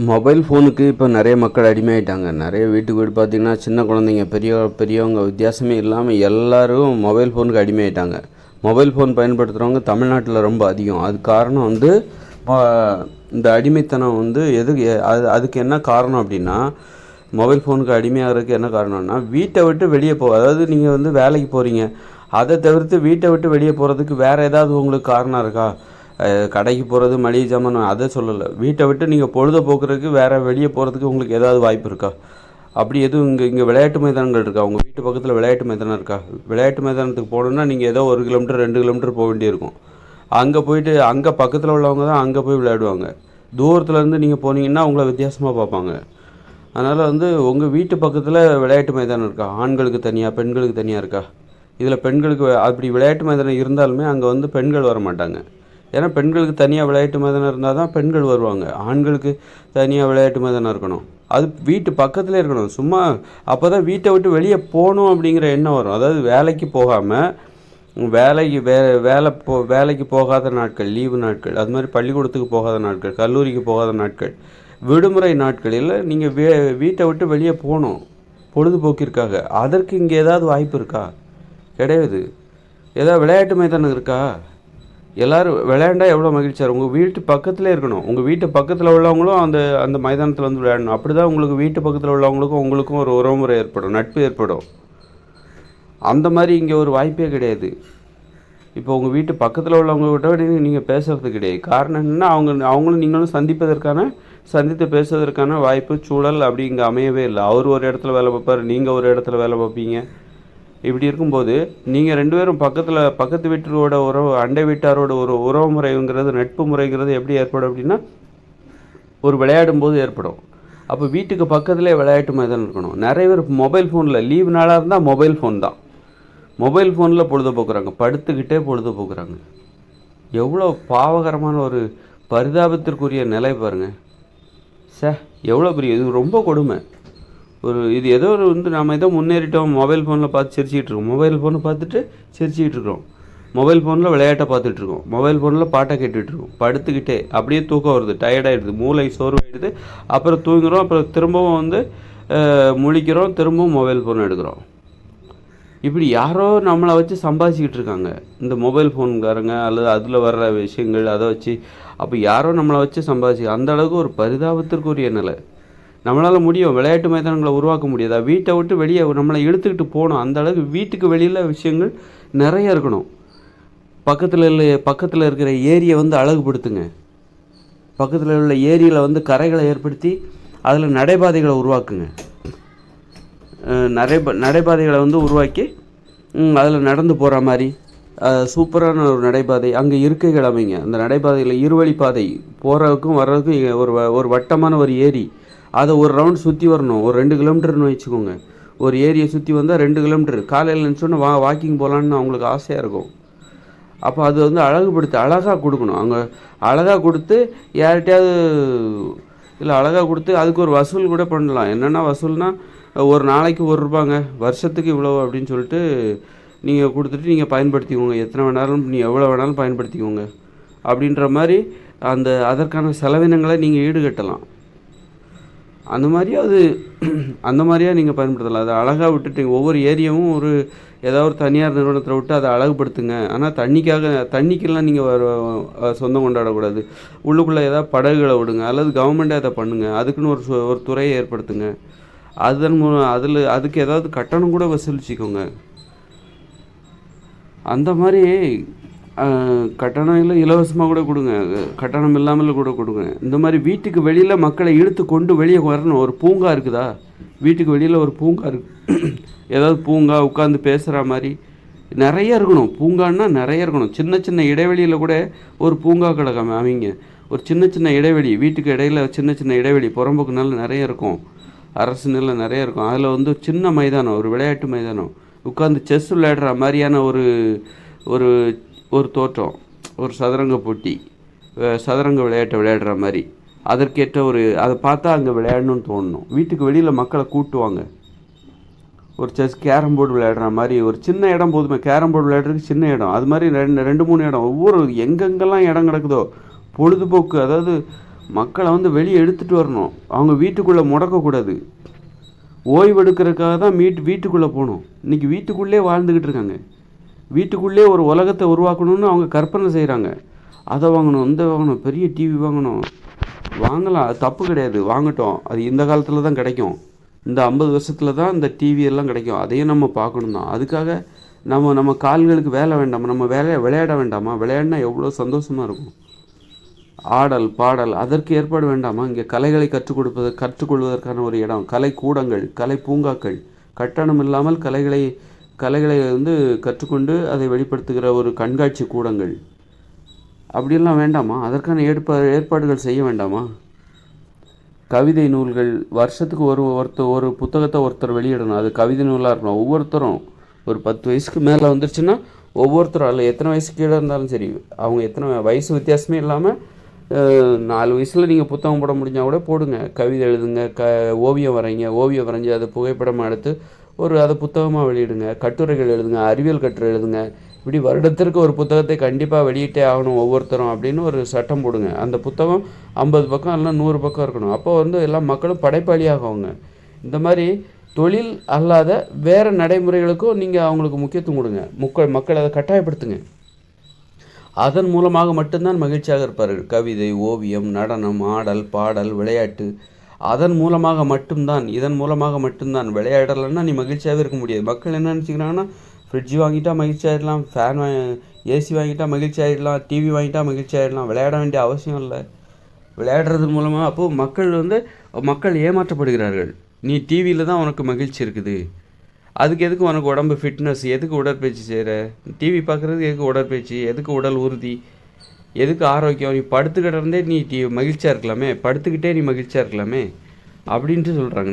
Mobile ஃபோனுக்கு இப்போ நிறைய மக்கள் அடிமையாயிட்டாங்க. நிறைய வீட்டுக்கு வீடு பார்த்திங்கன்னா, சின்ன குழந்தைங்க, பெரியவங்க வித்தியாசமே இல்லாமல் எல்லோரும் மொபைல் ஃபோனுக்கு அடிமையாயிட்டாங்க. மொபைல் ஃபோன் பயன்படுத்துகிறவங்க தமிழ்நாட்டில் ரொம்ப அதிகம். அதுக்கு காரணம் வந்து இந்த அடிமைத்தனம் வந்து அதுக்கு என்ன காரணம் அப்படின்னா, மொபைல் ஃபோனுக்கு அடிமையாகிறதுக்கு என்ன காரணம்னா, வீட்டை விட்டு வெளியே அதாவது நீங்கள் வந்து வேலைக்கு போகிறீங்க, அதை தவிர்த்து வீட்டை விட்டு வெளியே போகிறதுக்கு வேறு ஏதாவது உங்களுக்கு காரணம் இருக்கா? கடைக்கு போகிறது, மளிகை சாமான், அதை சொல்லலை. வீட்டை விட்டு நீங்கள் பொழுதுபோக்குறதுக்கு வேறு வெளியே போகிறதுக்கு உங்களுக்கு ஏதாவது வாய்ப்பு இருக்கா? அப்படி எதுவும் இங்கே விளையாட்டு மைதானங்கள் இருக்கா? உங்கள் வீட்டு பக்கத்தில் விளையாட்டு மைதானம் இருக்கா? விளையாட்டு மைதானத்துக்கு போகணுன்னா நீங்கள் ஏதோ 1 கிலோமீட்டர் 2 கிலோமீட்டர் போக வேண்டியிருக்கும். அங்கே போயிட்டு அங்கே பக்கத்தில் உள்ளவங்க தான் அங்கே போய் விளையாடுவாங்க. தூரத்துலேருந்து நீங்கள் போனீங்கன்னா உங்களை வித்தியாசமாக பார்ப்பாங்க. அதனால் வந்து உங்கள் வீட்டு பக்கத்தில் விளையாட்டு மைதானம் இருக்கா? ஆண்களுக்கு தனியாக, பெண்களுக்கு தனியாக இருக்கா? இதில் பெண்களுக்கு அப்படி விளையாட்டு மைதானம் இருந்தாலுமே அங்கே வந்து பெண்கள் வர மாட்டாங்க. ஏன்னா பெண்களுக்கு தனியாக விளையாட்டு மைதானம் இருந்தால் தான் பெண்கள் வருவாங்க. ஆண்களுக்கு தனியாக விளையாட்டு மைதானம் இருக்கணும். அது வீட்டு பக்கத்துலேயே இருக்கணும். சும்மா அப்போ தான் வீட்டை விட்டு வெளியே போகணும் அப்படிங்கிற எண்ணம் வரும். அதாவது வேலைக்கு போகாமல் வேலைக்கு போகாத நாட்கள், லீவு நாட்கள், அது மாதிரி பள்ளிக்கூடத்துக்கு போகாத நாட்கள், கல்லூரிக்கு போகாத நாட்கள், விடுமுறை நாட்களில் நீங்கள் வீட்டை விட்டு வெளியே போகணும் பொழுதுபோக்கிற்காக. அதற்கு இங்கே ஏதாவது வாய்ப்பு இருக்கா? கிடையாது. ஏதாவது விளையாட்டு மைதானம் இருக்கா? எல்லோரும் விளையாண்டா எவ்வளோ மகிழ்ச்சியாக இருக்கும். உங்கள் வீட்டு பக்கத்துலேயே இருக்கணும். உங்கள் வீட்டு பக்கத்தில் உள்ளவங்களும் அந்த மைதானத்தில் வந்து விளையாடணும். அப்படி தான் உங்களுக்கு வீட்டு பக்கத்தில் உள்ளவங்களுக்கும் உங்களுக்கும் ஒரு உறவுமுறை ஏற்படும், நட்பு ஏற்படும். அந்த மாதிரி இங்கே ஒரு வாய்ப்பே கிடையாது. இப்போ உங்கள் வீட்டு பக்கத்தில் உள்ளவங்ககிட்ட நீங்கள் பேசுகிறது கிடையாது. காரணம் என்னென்னா, அவங்களும் நீங்களும் சந்தித்து பேசுவதற்கான வாய்ப்பு, சூழல் அப்படி இங்கே அமையவே இல்லை. அவர் ஒரு இடத்துல வேலை பார்ப்பார், நீங்கள் ஒரு இடத்துல வேலை பார்ப்பீங்க. இப்படி இருக்கும்போது நீங்கள் 2 பேரும் பக்கத்து வீட்டரோட உறவு, அண்டை வீட்டாரோட ஒரு உறவு முறைங்கிறது, நட்பு முறைங்கிறது எப்படி ஏற்படும் அப்படின்னா, ஒரு விளையாடும் போது ஏற்படும். அப்போ வீட்டுக்கு பக்கத்துலேயே விளையாட்டு மைதானம் இருக்கணும். நிறைய பேர் மொபைல் ஃபோனில், லீவு நாளாக இருந்தால் மொபைல் ஃபோன் தான். மொபைல் ஃபோனில் பொழுதுபோக்குறாங்க, படுத்துக்கிட்டே பொழுதுபோக்குறாங்க. எவ்வளோ பாவகரமான ஒரு பரிதாபத்திற்குரிய நிலை பாருங்கள். எவ்வளோ பெரிய இது, ரொம்ப கொடுமை. இது ஏதோ வந்து நம்ம ஏதோ முன்னேறிட்டோம், மொபைல் ஃபோனில் பார்த்து சிரிச்சிக்கிட்டு இருக்கோம். மொபைல் ஃபோனை பார்த்துட்டு சிரிச்சிக்கிட்டு இருக்கிறோம். மொபைல் ஃபோனில் விளையாட்டை பார்த்துட்ருக்கோம். மொபைல் ஃபோனில் பாட்டை கேட்டுட்ருக்கோம். படுத்துக்கிட்டே அப்படியே தூக்கம் வருது, டயர்டாகிடுது, மூளை சோர்வாகிடுது. அப்புறம் தூங்குகிறோம். அப்புறம் திரும்பவும் வந்து முழிக்கிறோம், திரும்பவும் மொபைல் ஃபோன் எடுக்கிறோம். இப்படி யாரோ நம்மளை வச்சு சம்பாதிச்சிக்கிட்டு இருக்காங்க இந்த மொபைல் ஃபோன்காரங்க, அல்லது அதில் வர்ற விஷயங்கள் அதை வச்சு. அப்போ யாரோ நம்மளை வச்சு அந்த அளவுக்கு ஒரு பரிதாபத்திற்குரிய நிலை. நம்மளால் முடியும், விளையாட்டு மைதானங்களை உருவாக்க முடியாதா? வீட்டை விட்டு வெளியே நம்மளை இழுத்துக்கிட்டு போகணும். அந்த அளவுக்கு வீட்டுக்கு வெளியில் விஷயங்கள் நிறைய இருக்கணும். பக்கத்தில் இருக்கிற ஏரியை வந்து அழகுபடுத்துங்க. பக்கத்தில் உள்ள ஏரியில் வந்து கரைகளை ஏற்படுத்தி அதில் நடைபாதைகளை உருவாக்குங்க. நடைபாதைகளை வந்து உருவாக்கி அதில் நடந்து போகிற மாதிரி சூப்பரான ஒரு நடைபாதை, அங்கே இருக்கைகள் அமைங்க. அந்த நடைபாதையில் இருவழிப்பாதை, போகிறதுக்கும் வர்றதுக்கும் ஒரு வட்டமான ஒரு ஏரி, அதை ஒரு ரவுண்ட் சுற்றி வரணும். ஒரு 2 கிலோமீட்டர்னு வச்சுக்கோங்க. ஒரு ஏரியை சுற்றி வந்தால் 2 கிலோமீட்டர். காலையில் நினச்சோன்னே வாக்கிங் போகலான்னு அவங்களுக்கு ஆசையாக இருக்கும். அப்போ அது வந்து அழகாக கொடுக்கணும். அங்கே அழகாக கொடுத்து யார்கிட்டையாவது அழகாக கொடுத்து அதுக்கு ஒரு வசூல் கூட பண்ணலாம். என்னென்னா வசூல்னால், ஒரு நாளைக்கு ₹1, வருஷத்துக்கு இவ்வளோ அப்படின்னு சொல்லிட்டு நீங்கள் கொடுத்துட்டு நீங்கள் பயன்படுத்திக்கோங்க. எத்தனை வேணாலும் எவ்வளோ வேணாலும் பயன்படுத்திக்கோங்க அப்படின்ற மாதிரி அதற்கான செலவினங்களை நீங்கள் ஈடுகட்டலாம். அந்த மாதிரியா நீங்கள் பயன்படுத்தலாம். அதை அழகாக விட்டுட்டு ஒவ்வொரு ஏரியாவும் ஏதாவது ஒரு தனியார் நிறுவனத்தில் விட்டு அதை அழகுபடுத்துங்க. ஆனால் தண்ணிக்கெல்லாம் நீங்கள் சொந்தம் கொண்டாடக்கூடாது. உள்ளுக்குள்ளே ஏதாவது படகுகளை விடுங்க, அல்லது கவர்மெண்ட்டே அதை பண்ணுங்கள். அதுக்குன்னு ஒரு துறையை ஏற்படுத்துங்க. அதுக்கு ஏதாவது கட்டணம் கூட வசூலிச்சிக்கோங்க. அந்த மாதிரி கட்டணம் இல்லை, இலவசமாக கூட கொடுங்க, கட்டணம் இல்லாமல் கூட கொடுங்க. இந்த மாதிரி வீட்டுக்கு வெளியில் மக்களை இழுத்து கொண்டு வெளியே வரணும். ஒரு பூங்கா இருக்குதா? வீட்டுக்கு வெளியில் ஒரு பூங்கா ஏதாவது பூங்கா, உட்காந்து பேசுகிற மாதிரி நிறைய இருக்கணும். பூங்கான்னா நிறைய இருக்கணும். சின்ன சின்ன இடைவெளியில் கூட ஒரு பூங்கா கிடக்காம அவங்க ஒரு சின்ன இடைவெளி, வீட்டுக்கு இடையில் சின்ன இடைவெளி, புறம்போக்கு நிலம் நிறைய இருக்கும், அரசு நிலம் நிறைய இருக்கும். அதில் வந்து சின்ன மைதானம், ஒரு விளையாட்டு மைதானம், உட்காந்து செஸ் விளையாடுற மாதிரியான ஒரு தோற்றம், ஒரு சதுரங்க போட்டி, சதுரங்க விளையாட்டை விளையாடுற மாதிரி, அதற்கேற்ற அதை பார்த்தா அங்கே விளையாடணும்னு தோணணும். வீட்டுக்கு வெளியில் மக்களை கூட்டுவாங்க. ஒரு கேரம் போர்டு விளையாடுற மாதிரி ஒரு சின்ன இடம் போதுமே. கேரம் போர்டு விளையாடுறதுக்கு சின்ன இடம், அது மாதிரி 2-3 இடம், ஒவ்வொரு எங்கெங்கெல்லாம் இடம் கிடக்குதோ பொழுதுபோக்கு. அதாவது மக்களை வந்து வெளியே எடுத்துகிட்டு வரணும். அவங்க வீட்டுக்குள்ளே முடக்கக்கூடாது. ஓய்வெடுக்கிறதுக்காக தான் வீட்டுக்குள்ளே போகணும். இன்றைக்கி வீட்டுக்குள்ளே வாழ்ந்துக்கிட்டு இருக்காங்க. வீட்டுக்குள்ளே ஒரு உலகத்தை உருவாக்கணும்னு அவங்க கற்பனை செய்கிறாங்க. அதை வாங்கணும், இந்த வாங்கணும், பெரிய டிவி வாங்கணும். வாங்கலாம், அது தப்பு கிடையாது, வாங்கட்டும். அது இந்த காலத்தில் தான் கிடைக்கும். இந்த 50 வருஷத்தில் தான் இந்த டிவி எல்லாம் கிடைக்கும். அதையும் நம்ம பார்க்கணும் தான். அதுக்காக நம்ம கால்களுக்கு வேலை வேண்டாமா? நம்ம விளையாட வேண்டாமா? விளையாடினா எவ்வளோ சந்தோஷமாக இருக்கும். ஆடல் பாடல் அதற்கு ஏற்பாடு வேண்டாமா? இங்கே கலைகளை கற்றுக்கொள்வதற்கான ஒரு இடம், கலை கூடங்கள், கலை பூங்காக்கள், கட்டணம் இல்லாமல் கலைகளை வந்து கற்றுக்கொண்டு அதை வெளிப்படுத்துகிற ஒரு கண்காட்சி கூடங்கள், அப்படியெல்லாம் வேண்டாமா? அதற்கான ஏற்பாடுகள் செய்ய வேண்டாமா? கவிதை நூல்கள், வருஷத்துக்கு ஒரு புத்தகத்தை ஒருத்தர் வெளியிடணும். அது கவிதை நூலாக இருக்கணும். ஒவ்வொருத்தரும் ஒரு 10 வயசுக்கு மேலே வந்துருச்சுன்னா ஒவ்வொருத்தரும், அதில் எத்தனை வயசு கீழே இருந்தாலும் சரி, அவங்க எத்தனை வயசு வித்தியாசமே இல்லாமல் 4 வயசில் நீங்கள் புத்தகம் போட முடிஞ்சால் கூட போடுங்க. கவிதை எழுதுங்க, ஓவியம் வரைஞ்சி அதை புகைப்படமாக எடுத்து அதை புத்தகமாக வெளியிடுங்க. கட்டுரைகள் எழுதுங்க, அறிவியல் கட்டுரை எழுதுங்க. இப்படி வருடத்திற்கு ஒரு புத்தகத்தை கண்டிப்பாக வெளியிட்டே ஆகணும் ஒவ்வொருத்தரும் அப்படின்னு ஒரு சட்டம் போடுங்க. அந்த புத்தகம் 50 பக்கம் இல்லைனா 100 பக்கம் இருக்கணும். அப்போ வந்து எல்லா மக்களும் படைப்பாளியாகவங்க. இந்த மாதிரி தொழில் அல்லாத வேறு நடைமுறைகளுக்கும் நீங்கள் அவங்களுக்கு முக்கியத்துவம் கொடுங்க. மக்கள் அதை கட்டாயப்படுத்துங்க. அதன் மூலமாக மட்டும்தான் மகிழ்ச்சியாக இருப்பார்கள். கவிதை, ஓவியம், நடனம், ஆடல், பாடல், விளையாட்டு, அதன் மூலமாக மட்டும்தான், இதன் மூலமாக மட்டும்தான். விளையாடலைன்னா நீ மகிழ்ச்சியாகவே இருக்க முடியாது. மக்கள் என்ன நினச்சிக்கிறாங்கன்னா, ஃப்ரிட்ஜ் வாங்கிட்டா மகிழ்ச்சி ஆகிடலாம், ஏசி வாங்கிட்டா மகிழ்ச்சி ஆகிடலாம், டிவி வாங்கிட்டா மகிழ்ச்சி ஆகிடலாம். விளையாட வேண்டிய அவசியம் இல்லை. விளையாடுறது மூலமாக அப்போது மக்கள் ஏமாற்றப்படுகிறார்கள். நீ டிவியில் தான் உனக்கு மகிழ்ச்சி இருக்குது, அதுக்கு எதுக்கு உனக்கு உடம்பு ஃபிட்னஸ், எதுக்கு உடற்பயிற்சி செய்கிற? டிவி பார்க்குறதுக்கு எதுக்கு உடற்பயிற்சி, எதுக்கு உடல் உறுதி, எதுக்கு ஆரோக்கியம்? நீ படுத்துக்கிட்டே நீ மகிழ்ச்சியாக இருக்கலாமே, படுத்துக்கிட்டே நீ மகிழ்ச்சியாக இருக்கலாமே அப்படின்ட்டு சொல்கிறாங்க.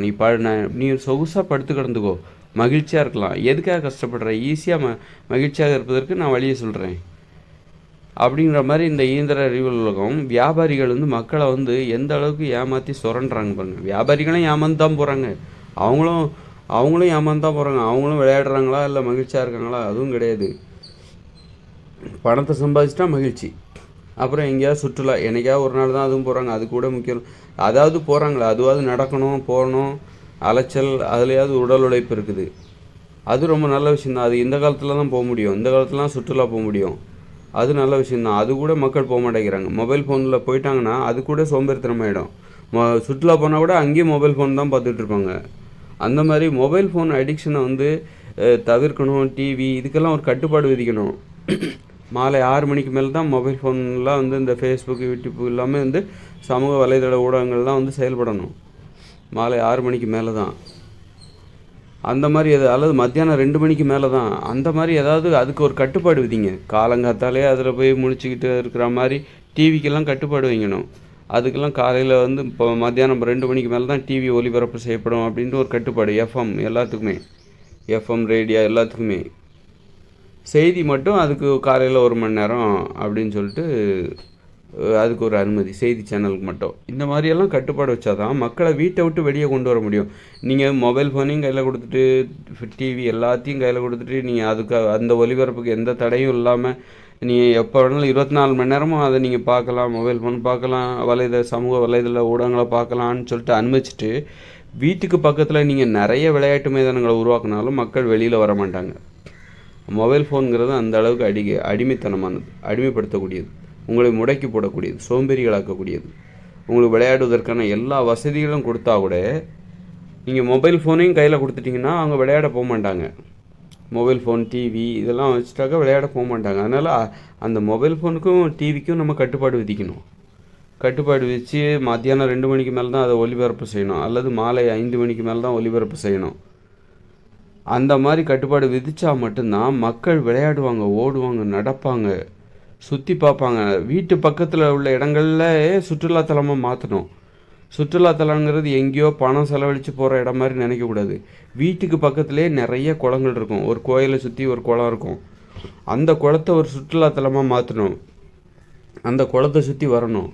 நீ சொகுசாக படுத்து கிடந்துக்கோ, மகிழ்ச்சியாக இருக்கலாம். எதுக்காக கஷ்டப்படுற? ஈஸியாக மகிழ்ச்சியாக இருப்பதற்கு நான் வழியை சொல்கிறேன் அப்படிங்கிற மாதிரி இந்த இயந்திர அறிவியல் உலகம். வியாபாரிகள் வந்து மக்களை வந்து எந்த அளவுக்கு ஏமாற்றி சுரண்டுறாங்க பாருங்கள். வியாபாரிகளும் ஏமாந்து தான் போகிறாங்க, அவங்களும் ஏமாந்து தான் போகிறாங்க. அவங்களும் விளையாடுறாங்களா இல்லை மகிழ்ச்சியாக இருக்காங்களா? அதுவும் கிடையாது. பணத்தை சம்பாதிச்சிட்டா மகிழ்ச்சி. அப்புறம் எங்கேயாவது சுற்றுலா, என்னைக்காவது ஒரு நாள் தான் அதுவும் போகிறாங்க. அது கூட முக்கியம். அதாவது போகிறாங்களா, அதுவாவது நடக்கணும், போகணும், அலைச்சல், அதுலேயாவது உடல் உழைப்பு இருக்குது. அது ரொம்ப நல்ல விஷயந்தான். அது இந்த காலத்தில் தான் போக முடியும். இந்த காலத்தில் தான் சுற்றுலா போக முடியும். அது நல்ல விஷயந்தான். அது கூட மக்கள் போக மாட்டேங்கிறாங்க. மொபைல் ஃபோனில் போயிட்டாங்கன்னா அது கூட சோம்பேறித்தனமாயிடும். சுற்றுலா போனால் கூட அங்கேயும் மொபைல் ஃபோன் தான் பார்த்துட்டு இருப்பாங்க. அந்த மாதிரி மொபைல் ஃபோன் அடிக்ஷனை வந்து தவிர்க்கணும். டிவி இதுக்கெல்லாம் ஒரு கட்டுப்பாடு விதிக்கணும். மாலை 6 மணிக்கு மேலே தான் மொபைல் ஃபோன்லாம் வந்து இந்த ஃபேஸ்புக், யூடியூப் எல்லாமே வந்து சமூக வலைதள ஊடகங்கள்லாம் வந்து செயல்படணும். மாலை 6 மணிக்கு மேலே தான் அந்த மாதிரி அல்லது மத்தியானம் 2 மணிக்கு மேலே தான் அந்த மாதிரி ஏதாவது அதுக்கு ஒரு கட்டுப்பாடு விதிங்க. காலங்காத்தாலே அதில் போய் முழிச்சிக்கிட்டு இருக்கிற மாதிரி டிவிக்கெல்லாம் கட்டுப்பாடு வைக்கணும். அதுக்கெல்லாம் காலையில் வந்து இப்போ மத்தியானம் 2 மணிக்கு மேலே தான் டிவி ஒளிபரப்பு செய்யப்படும் அப்படின்ட்டு ஒரு கட்டுப்பாடு. எஃப்எம் எல்லாத்துக்குமே, எஃப்எம் ரேடியோ எல்லாத்துக்குமே. செய்தி மட்டும் அதுக்கு காலையில் 1 மணி நேரம் அப்படின்னு சொல்லிட்டு அதுக்கு ஒரு அனுமதி, செய்தி சேனலுக்கு மட்டும். இந்த மாதிரியெல்லாம் கட்டுப்பாடு வச்சா தான் மக்களை வீட்டை விட்டு வெளியே கொண்டு வர முடியும். நீங்கள் மொபைல் ஃபோனையும் கையில் கொடுத்துட்டு, டிவி எல்லாத்தையும் கையில் கொடுத்துட்டு, நீங்கள் அதுக்கு அந்த ஒளிபரப்புக்கு எந்த தடையும் இல்லாமல் நீங்கள் எப்போ வேணாலும் 24 மணி நேரமும் அதை நீங்கள் பார்க்கலாம், மொபைல் ஃபோன் பார்க்கலாம், சமூக வலைதள ஊடகங்களை பார்க்கலான்னு சொல்லிட்டு அனுமதிச்சுட்டு, வீட்டுக்கு பக்கத்தில் நீங்கள் நிறைய விளையாட்டு மைதானங்களை உருவாக்குனாலும் மக்கள் வெளியில் வர மாட்டாங்க. மொபைல் ஃபோனுங்கிறது அந்த அளவுக்கு அடிமைத்தனமானது, அடிமைப்படுத்தக்கூடியது, உங்களை முடக்கி போடக்கூடியது, சோம்பேறிகளாக்கக்கூடியது. உங்களுக்கு விளையாடுவதற்கான எல்லா வசதிகளும் கொடுத்தா கூட நீங்கள் மொபைல் ஃபோனையும் கையில் கொடுத்துட்டிங்கன்னா அவங்க விளையாட போக மாட்டாங்க. மொபைல் ஃபோன், டிவி இதெல்லாம் வச்சுட்டாக்கா விளையாட போக மாட்டாங்க. அதனால் அந்த மொபைல் ஃபோனுக்கும் டிவிக்கும் நம்ம கட்டுப்பாடு விதிக்கணும். கட்டுப்பாடு வச்சு மத்தியானம் 2 மணிக்கு மேலே தான் அதை ஒளிபரப்பு செய்யணும், அல்லது மாலை 5 மணிக்கு மேலே தான் ஒளிபரப்பு செய்யணும். அந்த மாதிரி கட்டுப்பாடு விதித்தா மட்டும்தான் மக்கள் விளையாடுவாங்க, ஓடுவாங்க, நடப்பாங்க, சுற்றி பார்ப்பாங்க. வீட்டு பக்கத்தில் உள்ள இடங்களில் சுற்றுலாத்தலமாக மாற்றணும். சுற்றுலாத்தலங்கிறது எங்கேயோ பணம் செலவழித்து போகிற இடம் மாதிரி நினைக்கக்கூடாது. வீட்டுக்கு பக்கத்துலேயே நிறைய குளங்கள் இருக்கும். ஒரு கோயிலை சுற்றி ஒரு குளம் இருக்கும். அந்த குளத்தை ஒரு சுற்றுலாத்தலமாக மாற்றணும். அந்த குளத்தை சுற்றி வரணும்.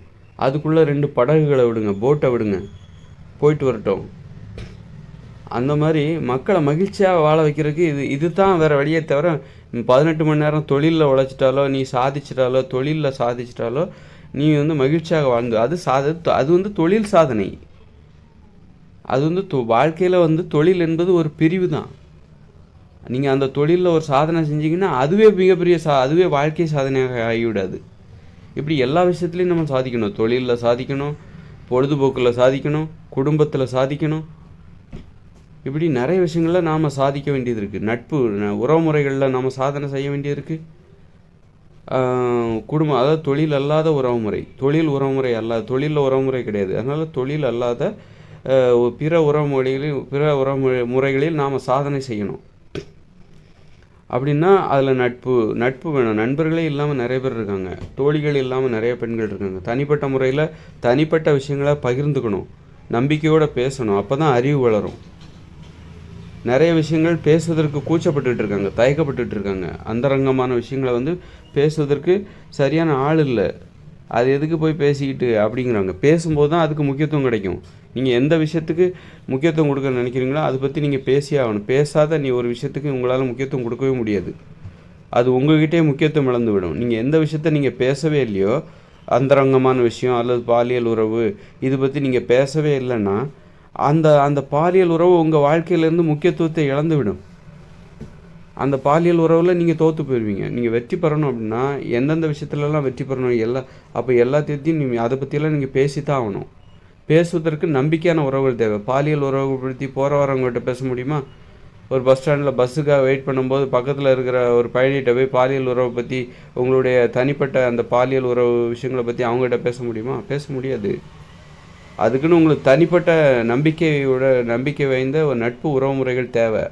அதுக்குள்ளே 2 படகுகளை விடுங்க, போட்டை விடுங்க, போயிட்டு வரட்டும். அந்த மாதிரி மக்களை மகிழ்ச்சியாக வாழ வைக்கிறதுக்கு இது தான் வேறு வழியே தவிர 18 மணி நேரம் தொழிலில் உழைச்சிட்டாலோ, நீ சாதிச்சிட்டாலோ, தொழிலில் சாதிச்சிட்டாலோ நீ வந்து மகிழ்ச்சியாக வாழ்ந்து அது வந்து தொழில் சாதனை. அது வந்து வாழ்க்கையில் வந்து தொழில் என்பது ஒரு பிரிவு தான். நீங்கள் அந்த தொழிலில் ஒரு சாதனை செஞ்சீங்கன்னா அதுவே மிகப்பெரிய அதுவே வாழ்க்கை சாதனையாக ஆகிவிடாது. இப்படி எல்லா விஷயத்துலையும் நம்ம சாதிக்கணும். தொழிலில் சாதிக்கணும், பொழுதுபோக்கில் சாதிக்கணும், குடும்பத்தில் சாதிக்கணும். இப்படி நிறைய விஷயங்களில் நாம் சாதிக்க வேண்டியது இருக்குது. நட்பு உறவுமுறைகளில் நாம் சாதனை செய்ய வேண்டியது இருக்குது. குடும்பம், அதாவது தொழில் அல்லாத உறவுமுறை, தொழில் உறவுமுறை அல்லாத, தொழிலில் உறவுமுறை கிடையாது. அதனால் தொழில் அல்லாத பிற உறவுமுறைகளில் நாம் சாதனை செய்யணும். அப்படின்னா அதில் நட்பு வேணும். நண்பர்களே இல்லாமல் நிறைய பேர் இருக்காங்க, தோழிகள் இல்லாமல் நிறைய பெண்கள் இருக்காங்க. தனிப்பட்ட முறையில் தனிப்பட்ட விஷயங்களை பகிர்ந்துக்கணும், நம்பிக்கையோடு பேசணும். அப்போ தான் அறிவு வளரும். நிறைய விஷயங்கள் பேசுவதற்கு கூச்சப்பட்டுட்டு இருக்காங்க, தயக்கப்பட்டுட்டு இருக்காங்க. அந்தரங்கமான விஷயங்களை வந்து பேசுவதற்கு சரியான ஆள் இல்லை. அது எதுக்கு போய் பேசிக்கிட்டு அப்படிங்கிறாங்க. பேசும்போது தான் அதுக்கு முக்கியத்துவம் கிடைக்கும். நீங்கள் எந்த விஷயத்துக்கு முக்கியத்துவம் கொடுக்க நினைக்கிறீங்களோ அதை பற்றி நீங்கள் பேசியே ஆகணும். பேசாத நீ ஒரு விஷயத்துக்கு உங்களால் முக்கியத்துவம் கொடுக்கவே முடியாது. அது உங்கள்கிட்டே முக்கியத்துவம் இழந்து விடும். நீங்கள் எந்த விஷயத்த நீங்கள் பேசவே இல்லையோ, அந்தரங்கமான விஷயம் அல்லது பாலியல் உறவு இது பற்றி நீங்கள் பேசவே இல்லைன்னா அந்த பாலியல் உறவு உங்கள் வாழ்க்கையிலேருந்து முக்கியத்துவத்தை இழந்து விடும். அந்த பாலியல் உறவில் நீங்கள் தோற்று போயிடுவீங்க. நீங்கள் வெற்றி பெறணும் அப்படின்னா எந்தெந்த விஷயத்துலலாம் வெற்றி பெறணும் அப்போ எல்லாத்தையும் நீங்கள் அதை பற்றியெல்லாம் நீங்கள் பேசித்தான் ஆகணும். பேசுவதற்கு நம்பிக்கையான உறவுகள் தேவை. பாலியல் உறவு பற்றி போகிற வரவங்ககிட்ட பேச முடியுமா? ஒரு பஸ் ஸ்டாண்டில் பஸ்ஸுக்காக வெயிட் பண்ணும்போது பக்கத்தில் இருக்கிற ஒரு பயணிகிட்ட போய் பாலியல் உறவை பற்றி, உங்களுடைய தனிப்பட்ட அந்த பாலியல் உறவு விஷயங்களை பற்றி அவங்ககிட்ட பேச முடியுமா? பேச முடியாது. அதுக்குன்னு உங்களுக்கு தனிப்பட்ட நம்பிக்கை வாய்ந்த ஒரு நட்பு உறவுமுறைகள் தேவை.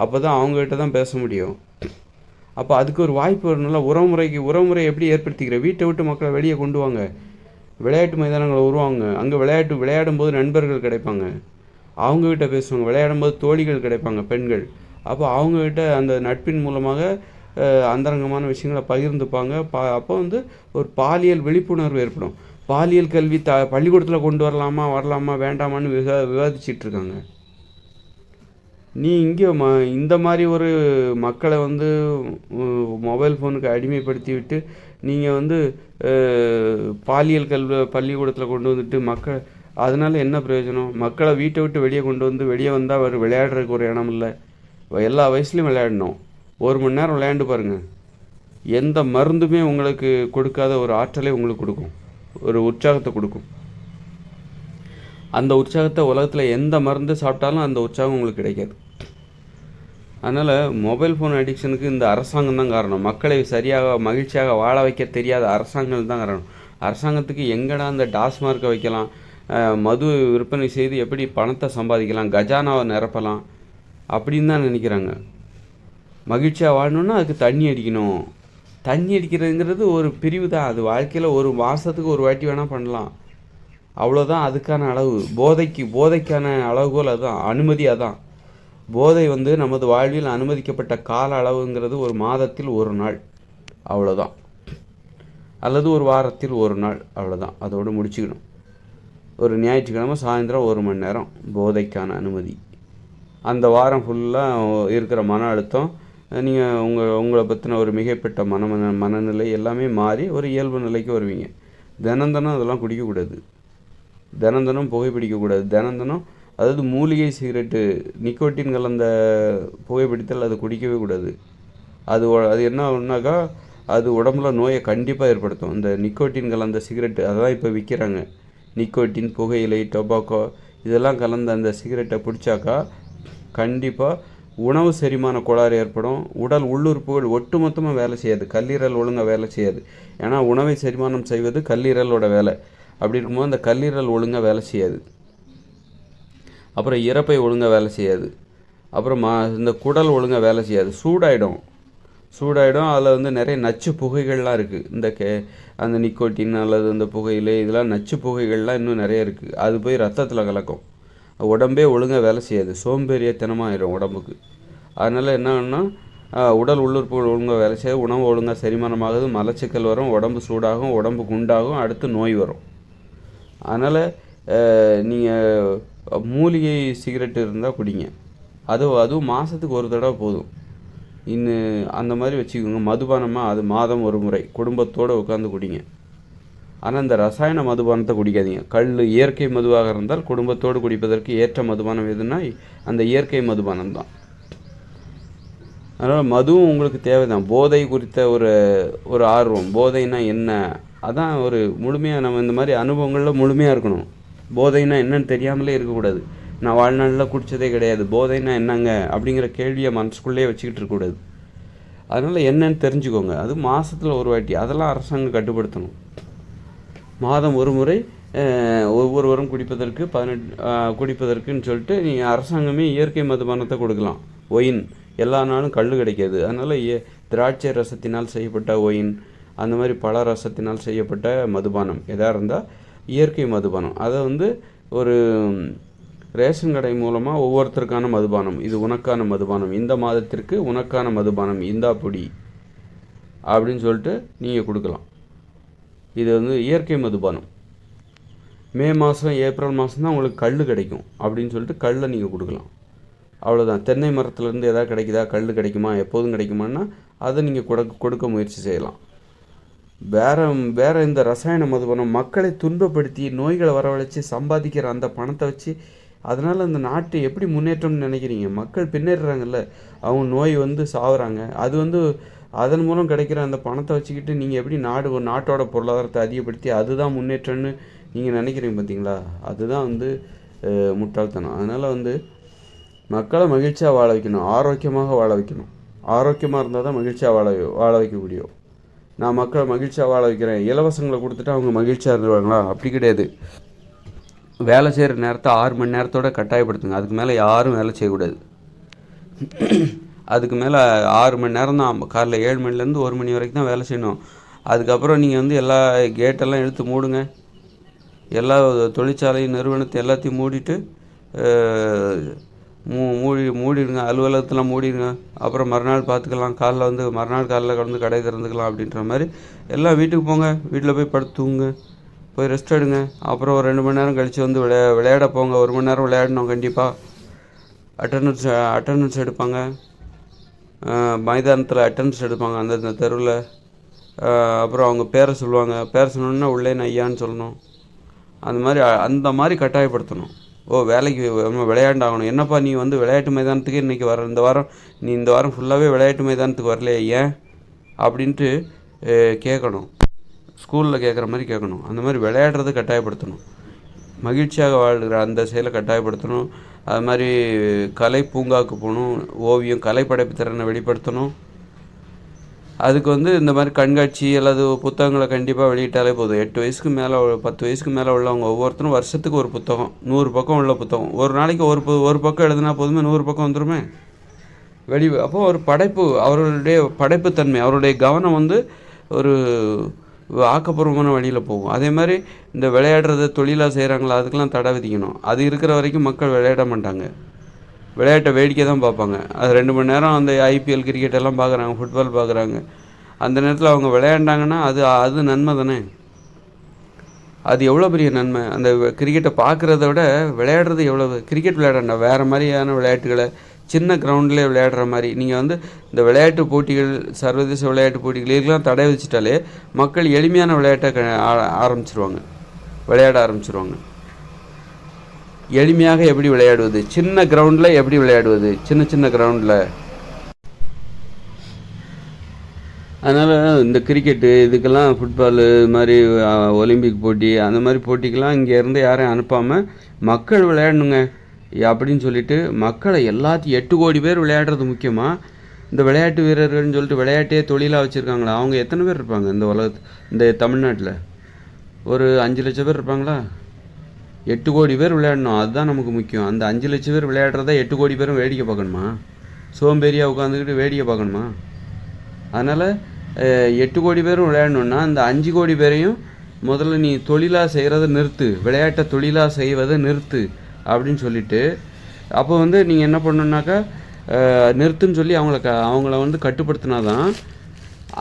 அப்போ தான் அவங்ககிட்ட தான் பேச முடியும். அப்போ அதுக்கு ஒரு வாய்ப்பு வரணும்ல. உறவுமுறை எப்படி ஏற்படுத்திக்கிற? வீட்டை விட்டு மக்களை வெளியே கொண்டு வாங்க, விளையாட்டு மைதானங்களை உருவாங்க. அங்கே விளையாடும்போது நண்பர்கள் கிடைப்பாங்க, அவங்கக்கிட்ட பேசுவாங்க. விளையாடும்போது தோழிகள் கிடைப்பாங்க, பெண்கள். அப்போ அவங்கக்கிட்ட அந்த நட்பின் மூலமாக அந்தரங்கமான விஷயங்களை பகிர்ந்துப்பாங்க. அப்போ வந்து ஒரு பாலியல் விழிப்புணர்வு ஏற்படும். பாலியல் கல்வி பள்ளிக்கூடத்தில் கொண்டு வரலாமா வேண்டாமான்னு விவாதிச்சிட்ருக்காங்க. நீ இங்கே இந்த மாதிரி ஒரு மக்களை வந்து மொபைல் ஃபோனுக்கு அடிமைப்படுத்தி விட்டு நீங்கள் வந்து பாலியல் கல்வி பள்ளிக்கூடத்தில் கொண்டு வந்துட்டு அதனால் என்ன பிரயோஜனம்? மக்களை வீட்டை விட்டு வெளியே வந்தால் விளையாடுறதுக்கு ஒரு இடம் இல்லை. எல்லா வயசுலையும் விளையாடணும். 1 மணி நேரம் விளையாண்டு பாருங்கள். எந்த மருந்துமே உங்களுக்கு கொடுக்காத ஒரு ஆற்றலை உங்களுக்கு கொடுக்கும், ஒரு உற்சாகத்தை கொடுக்கும். அந்த உற்சாகத்தை உலகத்தில் எந்த மருந்து சாப்பிட்டாலும் அந்த உற்சாகம் உங்களுக்கு கிடைக்காது. அதனால் மொபைல் ஃபோன் அடிக்ஷனுக்கு இந்த அரசாங்கம் தான் காரணம். மக்களை சரியாக மகிழ்ச்சியாக வாழ வைக்க தெரியாத அரசாங்கம் தான் காரணம். அரசாங்கத்துக்கு எங்கடா அந்த டாஸ்மார்க்கை வைக்கலாம், மது விற்பனை செய்து எப்படி பணத்தை சம்பாதிக்கலாம், கஜானாவை நிரப்பலாம் அப்படின்னு தான் நினைக்கிறாங்க. மகிழ்ச்சியாக வாழணுன்னா அதுக்கு தண்ணி அடிக்கணும். தண்ணி அடிக்கிறதுங்கிறது ஒரு பிரிவு தான். அது வாழ்க்கையில் ஒரு மாதத்துக்கு ஒரு வாட்டி வேணால் பண்ணலாம், அவ்வளோதான். அதுக்கான அளவு போதைக்கான அளவுகோல் அதுதான், அனுமதி அதான். போதை வந்து நமது வாழ்வில் அனுமதிக்கப்பட்ட கால அளவுங்கிறது ஒரு மாதத்தில் 1 நாள், அவ்வளோதான். அல்லது ஒரு வாரத்தில் 1 நாள், அவ்வளோதான். அதோடு முடிச்சுக்கணும். ஒரு ஞாயிற்றுக்கிழமை சாயந்தரம் 1 மணி நேரம் போதைக்கான அனுமதி. அந்த வாரம் ஃபுல்லாக இருக்கிற மன அழுத்தம், நீங்கள் உங்களை பற்றின ஒரு மிகைப்பட்ட மனநிலை எல்லாமே மாறி ஒரு இயல்பு நிலைக்கு வருவீங்க. தினம் அதெல்லாம் குடிக்கக்கூடாது, தினம் புகைப்பிடிக்கக்கூடாது. தினம் அதாவது மூலிகை சிகரெட்டு, நிக்கோட்டின் கலந்த புகைப்பிடித்தல் அது குடிக்கவே கூடாது. அது என்ன ஆகுனாக்கா அது உடம்புல நோயை கண்டிப்பாக ஏற்படுத்தும். இந்த நிக்கோட்டின் கலந்த சிகரெட்டு அதெல்லாம் இப்போ விற்கிறாங்க. நிக்கோட்டின், புகையிலை, டொபாக்கோ இதெல்லாம் கலந்த அந்த சிகரெட்டை பிடிச்சாக்கா கண்டிப்பாக உணவு செரிமான கோளாறு ஏற்படும். உடல் உள்ளுறுப்புகள் ஒட்டுமொத்தமாக வேலை செய்யாது, கல்லீரல் ஒழுங்காக வேலை செய்யாது. ஏன்னா உணவை செரிமானம் செய்வது கல்லீரலோட வேலை. அப்படி இருக்கும்போது அந்த கல்லீரல் ஒழுங்காக வேலை செய்யாது. அப்புறம் இறப்பை ஒழுங்காக வேலை செய்யாது. அப்புறம் இந்த குடல் ஒழுங்காக வேலை செய்யாது, சூடாயிடும். அதில் வந்து நிறைய நச்சு புகைகள்லாம் இருக்குது. அந்த நிக்கோட்டின் அல்லது இந்த புகையிலே இதெல்லாம் நச்சு புகைகள்லாம் இன்னும் நிறைய இருக்குது. அது போய் ரத்தத்தில் கலக்கும், உடம்பே ஒழுங்காக வேலை செய்யாது, சோம்பேறியத்தனமாகிடும் உடம்புக்கு. அதனால் என்னன்னா உடல் உள்ளுறுப்புகள் ஒழுங்காக வேலை செய்யாது, உணவு ஒழுங்காக செரிமானமாகுது, மலச்சிக்கல் வரும், உடம்பு சூடாகும், உடம்பு குண்டாகும், அடுத்து நோய் வரும். அதனால் நீங்கள் மூலிகை சிகரெட்டு இருந்தால் குடிங்க. அதுவும் மாதத்துக்கு 1 தடவை போதும். அந்த மாதிரி வச்சுக்கோங்க. மதுபானமாக அது மாதம் 1 முறை குடும்பத்தோடு உட்காந்து குடிங்க. ஆனால் இந்த ரசாயன மதுபானத்தை குடிக்காதீங்க. இயற்கை மதுவாக இருந்தால் குடும்பத்தோடு குடிப்பதற்கு ஏற்ற மதுபானம் எதுனா அந்த இயற்கை மதுபானம் தான். அதனால் மதுவும் உங்களுக்கு தேவை தான். போதை குறித்த ஒரு ஆர்வம், போதைன்னா என்ன, அதான் ஒரு முழுமையாக நம்ம இந்த மாதிரி அனுபவங்களில் முழுமையாக இருக்கணும். போதைன்னா என்னன்னு தெரியாமலே இருக்கக்கூடாது. நான் வாழ்நாளில் குடித்ததே கிடையாது, போதைன்னா என்னங்க அப்படிங்கிற கேள்வியை மனசுக்குள்ளேயே வச்சுக்கிட்டு இருக்கக்கூடாது. அதனால் என்னன்னு தெரிஞ்சுக்கோங்க. அது மாதத்தில் ஒரு வாட்டி, அதெல்லாம் அரசாங்கம் கட்டுப்படுத்தணும். மாதம் ஒரு முறை ஒவ்வொருவரும் குடிப்பதற்குன்னு சொல்லிட்டு நீங்கள் அரசாங்கமே இயற்கை மதுபானத்தை கொடுக்கலாம். ஒயின் எல்லா நாளும் கல் கிடைக்காது. அதனால் திராட்சை ரசத்தினால் செய்யப்பட்ட ஒயின், அந்த மாதிரி பல ரசத்தினால் செய்யப்பட்ட மதுபானம் எதாக இருந்தால் இயற்கை மதுபானம், அதை ஒரு ரேஷன் கடை மூலமாக ஒவ்வொருத்தருக்கான மதுபானம், இது உனக்கான மதுபானம், இந்த மாதத்திற்கு உனக்கான மதுபானம் இந்தா பொடி அப்படின்னு சொல்லிட்டு நீங்கள் கொடுக்கலாம். இது இயற்கை மதுபானம். மே மாதம் ஏப்ரல் மாதம் தான் உங்களுக்கு கல் கிடைக்கும் அப்படின்னு சொல்லிட்டு கல்லை நீங்கள் கொடுக்கலாம். அவ்வளோதான். தென்னை மரத்துலேருந்து எதாவது கிடைக்குதா, கல் கிடைக்குமா, எப்போதும் கிடைக்குமான்னா அதை நீங்கள் கொடுக்க முயற்சி செய்யலாம். வேறு இந்த ரசாயன மதுபானம் மக்களை துன்பப்படுத்தி நோய்களை வரவழைச்சி சம்பாதிக்கிற அந்த பணத்தை வச்சு அதனால் அந்த நாட்டு எப்படி முன்னேற்றம்னு நினைக்கிறீங்க? மக்கள் பின்னேறாங்கல்ல, அவங்க நோய் சாகுறாங்க. அது அதன் மூலம் கிடைக்கிற அந்த பணத்தை வச்சுக்கிட்டு நீங்கள் எப்படி நாட்டோட பொருளாதாரத்தை அதிகப்படுத்தி அதுதான் முன்னேற்றம்னு நீங்கள் நினைக்கிறீங்க பார்த்தீங்களா? அதுதான் முட்டாள்தனம். அதனால் மக்களை மகிழ்ச்சியாக வாழ வைக்கணும், ஆரோக்கியமாக வாழ வைக்கணும். ஆரோக்கியமாக இருந்தால் தான் மகிழ்ச்சியாக வாழ வைக்க முடியும். நான் மக்களை மகிழ்ச்சியாக வாழ வைக்கிறேன், இலவசங்களை கொடுத்துட்டு அவங்க மகிழ்ச்சியாக இருந்துருவாங்களா? அப்படி கிடையாது. வேலை செய்கிற நேரத்தை 6 மணி நேரத்தோடு கட்டாயப்படுத்துங்க. அதுக்கு மேலே யாரும் வேலை செய்யக்கூடாது. அதுக்கு மேலே 6 மணி நேரம் தான். காலைல 7 மணிலேருந்து 1 மணி வரைக்கும் தான் வேலை செய்யணும். அதுக்கப்புறம் நீங்கள் எல்லா கேட்டெல்லாம் இழுத்து மூடுங்க. எல்லா தொழிற்சாலை நிறுவனத்தை எல்லாத்தையும் மூடிட்டு மூடிடுங்க. அலுவலகத்தெலாம் மூடிடுங்க. அப்புறம் மறுநாள் பார்த்துக்கலாம். மறுநாள் காலைல கடை திறந்துக்கலாம் அப்படின்ற மாதிரி எல்லாம் வீட்டுக்கு போங்க. வீட்டில் போய் படுத்து தூங்குங்க, போய் ரெஸ்ட் எடுங்க. அப்புறம் ஒரு 2 மணி நேரம் கழித்து விளையாட போங்க. 1 மணி நேரம் விளையாடணும் கண்டிப்பாக. அட்டண்டன்ஸ் எடுப்பாங்க. மைதானத்தில் அட்டண்டன்ஸ் எடுப்பாங்க அந்த தெருவில். அப்புறம் அவங்க பேரை சொல்லுவாங்க. பேரை சொன்னோன்னா உள்ளே ஐயான்னு சொல்லணும். அந்த மாதிரி கட்டாயப்படுத்தணும். வேலைக்கு விளையாண்டாகணும். என்னப்பா நீ விளையாட்டு மைதானத்துக்கு இன்றைக்கி இந்த வாரம் ஃபுல்லாகவே விளையாட்டு மைதானத்துக்கு வரலையே, ஏன் அப்படின்ட்டு கேட்கணும். ஸ்கூலில் கேட்குற மாதிரி கேட்கணும். அந்த மாதிரி விளையாடுறது கட்டாயப்படுத்தணும். மகிழ்ச்சியாக வாழ்கிற அந்த செயலை கட்டாயப்படுத்தணும். அது மாதிரி கலை பூங்காவுக்கு போகணும். ஓவியம், கலைப்படைப்பு திறனை வெளிப்படுத்தணும். அதுக்கு இந்த மாதிரி கண்காட்சி அல்லது புத்தகங்களை கண்டிப்பாக வெளியிட்டாலே போதும். 8 வயசுக்கு மேலே 10 வயசுக்கு மேலே உள்ளவங்க ஒவ்வொருத்தரும் வருஷத்துக்கு ஒரு புத்தகம், 100 பக்கம் உள்ள புத்தகம், ஒரு நாளைக்கு ஒரு பக்கம் எழுதுனா போதுமே, 100 பக்கம் வந்துடுமே. அப்போது ஒரு படைப்பு, அவர்களுடைய படைப்புத்தன்மை, அவருடைய கவனம் ஒரு ஆக்கப்பூர்வமான வழியில் போகும். அதே மாதிரி இந்த விளையாடுறத தொழிலாக செய்கிறாங்களா, அதுக்கெல்லாம் தடை விதிக்கணும். அது இருக்கிற வரைக்கும் மக்கள் விளையாட மாட்டாங்க, விளையாட்டை வேடிக்கை தான் பார்ப்பாங்க. அது 2 மணி நேரம் அந்த IPL கிரிக்கெட் எல்லாம் பார்க்குறாங்க, ஃபுட்பால் பார்க்குறாங்க. அந்த நேரத்தில் அவங்க விளையாண்டாங்கன்னா அது நன்மை தானே. அது எவ்வளோ பெரிய நன்மை. அந்த கிரிக்கெட்டை பார்க்குறத விட விளையாடுறது எவ்வளவு. கிரிக்கெட் விளையாடண்டா, வேறு மாதிரியான விளையாட்டுகளை சின்ன கிரவுண்ட்லேயே விளையாடுற மாதிரி. நீங்கள் இந்த விளையாட்டு போட்டிகள், சர்வதேச விளையாட்டு போட்டிகள் இதெல்லாம் தடை வச்சுட்டாலே மக்கள் எளிமையான விளையாட்டை விளையாட ஆரம்பிச்சிருவாங்க. எளிமையாக எப்படி விளையாடுவது, சின்ன கிரவுண்டில் எப்படி விளையாடுவது, சின்ன கிரவுண்டில். அதனால் இந்த கிரிக்கெட்டு இதுக்கெல்லாம், ஃபுட்பாலு இது மாதிரி ஒலிம்பிக் போட்டி அந்த மாதிரி போட்டிக்கெல்லாம் இங்கேருந்து யாரையும் அனுப்பாமல் மக்கள் விளையாடணுங்க அப்படின்னு சொல்லிட்டு மக்களை எல்லாத்தையும் 8 கோடி பேர் விளையாடுறது முக்கியமாக. இந்த விளையாட்டு வீரர்கள்னு சொல்லிட்டு விளையாட்டே தொழிலாக வச்சுருக்காங்களா, அவங்க எத்தனை பேர் இருப்பாங்க இந்த தமிழ்நாட்டில்? ஒரு 5 லட்சம் பேர் இருப்பாங்களா? 8 கோடி பேர் விளையாடணும், அதுதான் நமக்கு முக்கியம். அந்த 5 லட்சம் பேர் விளையாடுறதா 8 கோடி பேரும் வேடிக்கை பார்க்கணுமா? சோம்பேறியாக உட்காந்துக்கிட்டு வேடிக்கை பார்க்கணுமா? அதனால் 8 கோடி பேரும் விளையாடணுன்னா அந்த 5 கோடி பேரையும் முதல்ல நீ தொழிலாக செய்கிறத நிறுத்து, விளையாட்டை தொழிலாக செய்வதை நிறுத்து அப்படின்னு சொல்லிவிட்டு, அப்போ நீங்கள் என்ன பண்ணணுன்னாக்கா நிறுத்துன்னு சொல்லி அவங்கள கட்டுப்படுத்தினா தான்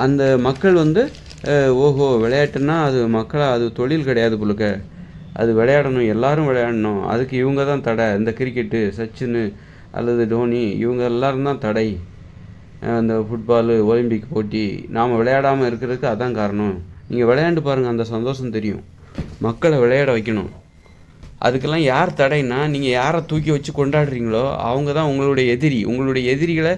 அந்த மக்கள் ஓஹோ விளையாட்டுன்னா அது அது தொழில் கிடையாது போலுக்க, அது விளையாடணும், எல்லாரும் விளையாடணும், அதுக்கு இவங்க தான் தடை. இந்த கிரிக்கெட்டு சச்சின் அல்லது டோனி இவங்க எல்லோரும் தான் தடை. அந்த ஃபுட்பாலு ஒலிம்பிக் போட்டி நாம் விளையாடாமல் இருக்கிறதுக்கு அதான் காரணம். நீங்கள் விளையாண்டு பாருங்கள், அந்த சந்தோஷம் தெரியும். மக்களை விளையாட வைக்கணும். அதுக்கெல்லாம் யார் தடைன்னா, நீங்கள் யாரை தூக்கி வச்சு கொண்டாடுறீங்களோ அவங்க தான் உங்களுடைய எதிரி. உங்களுடைய எதிரிகளை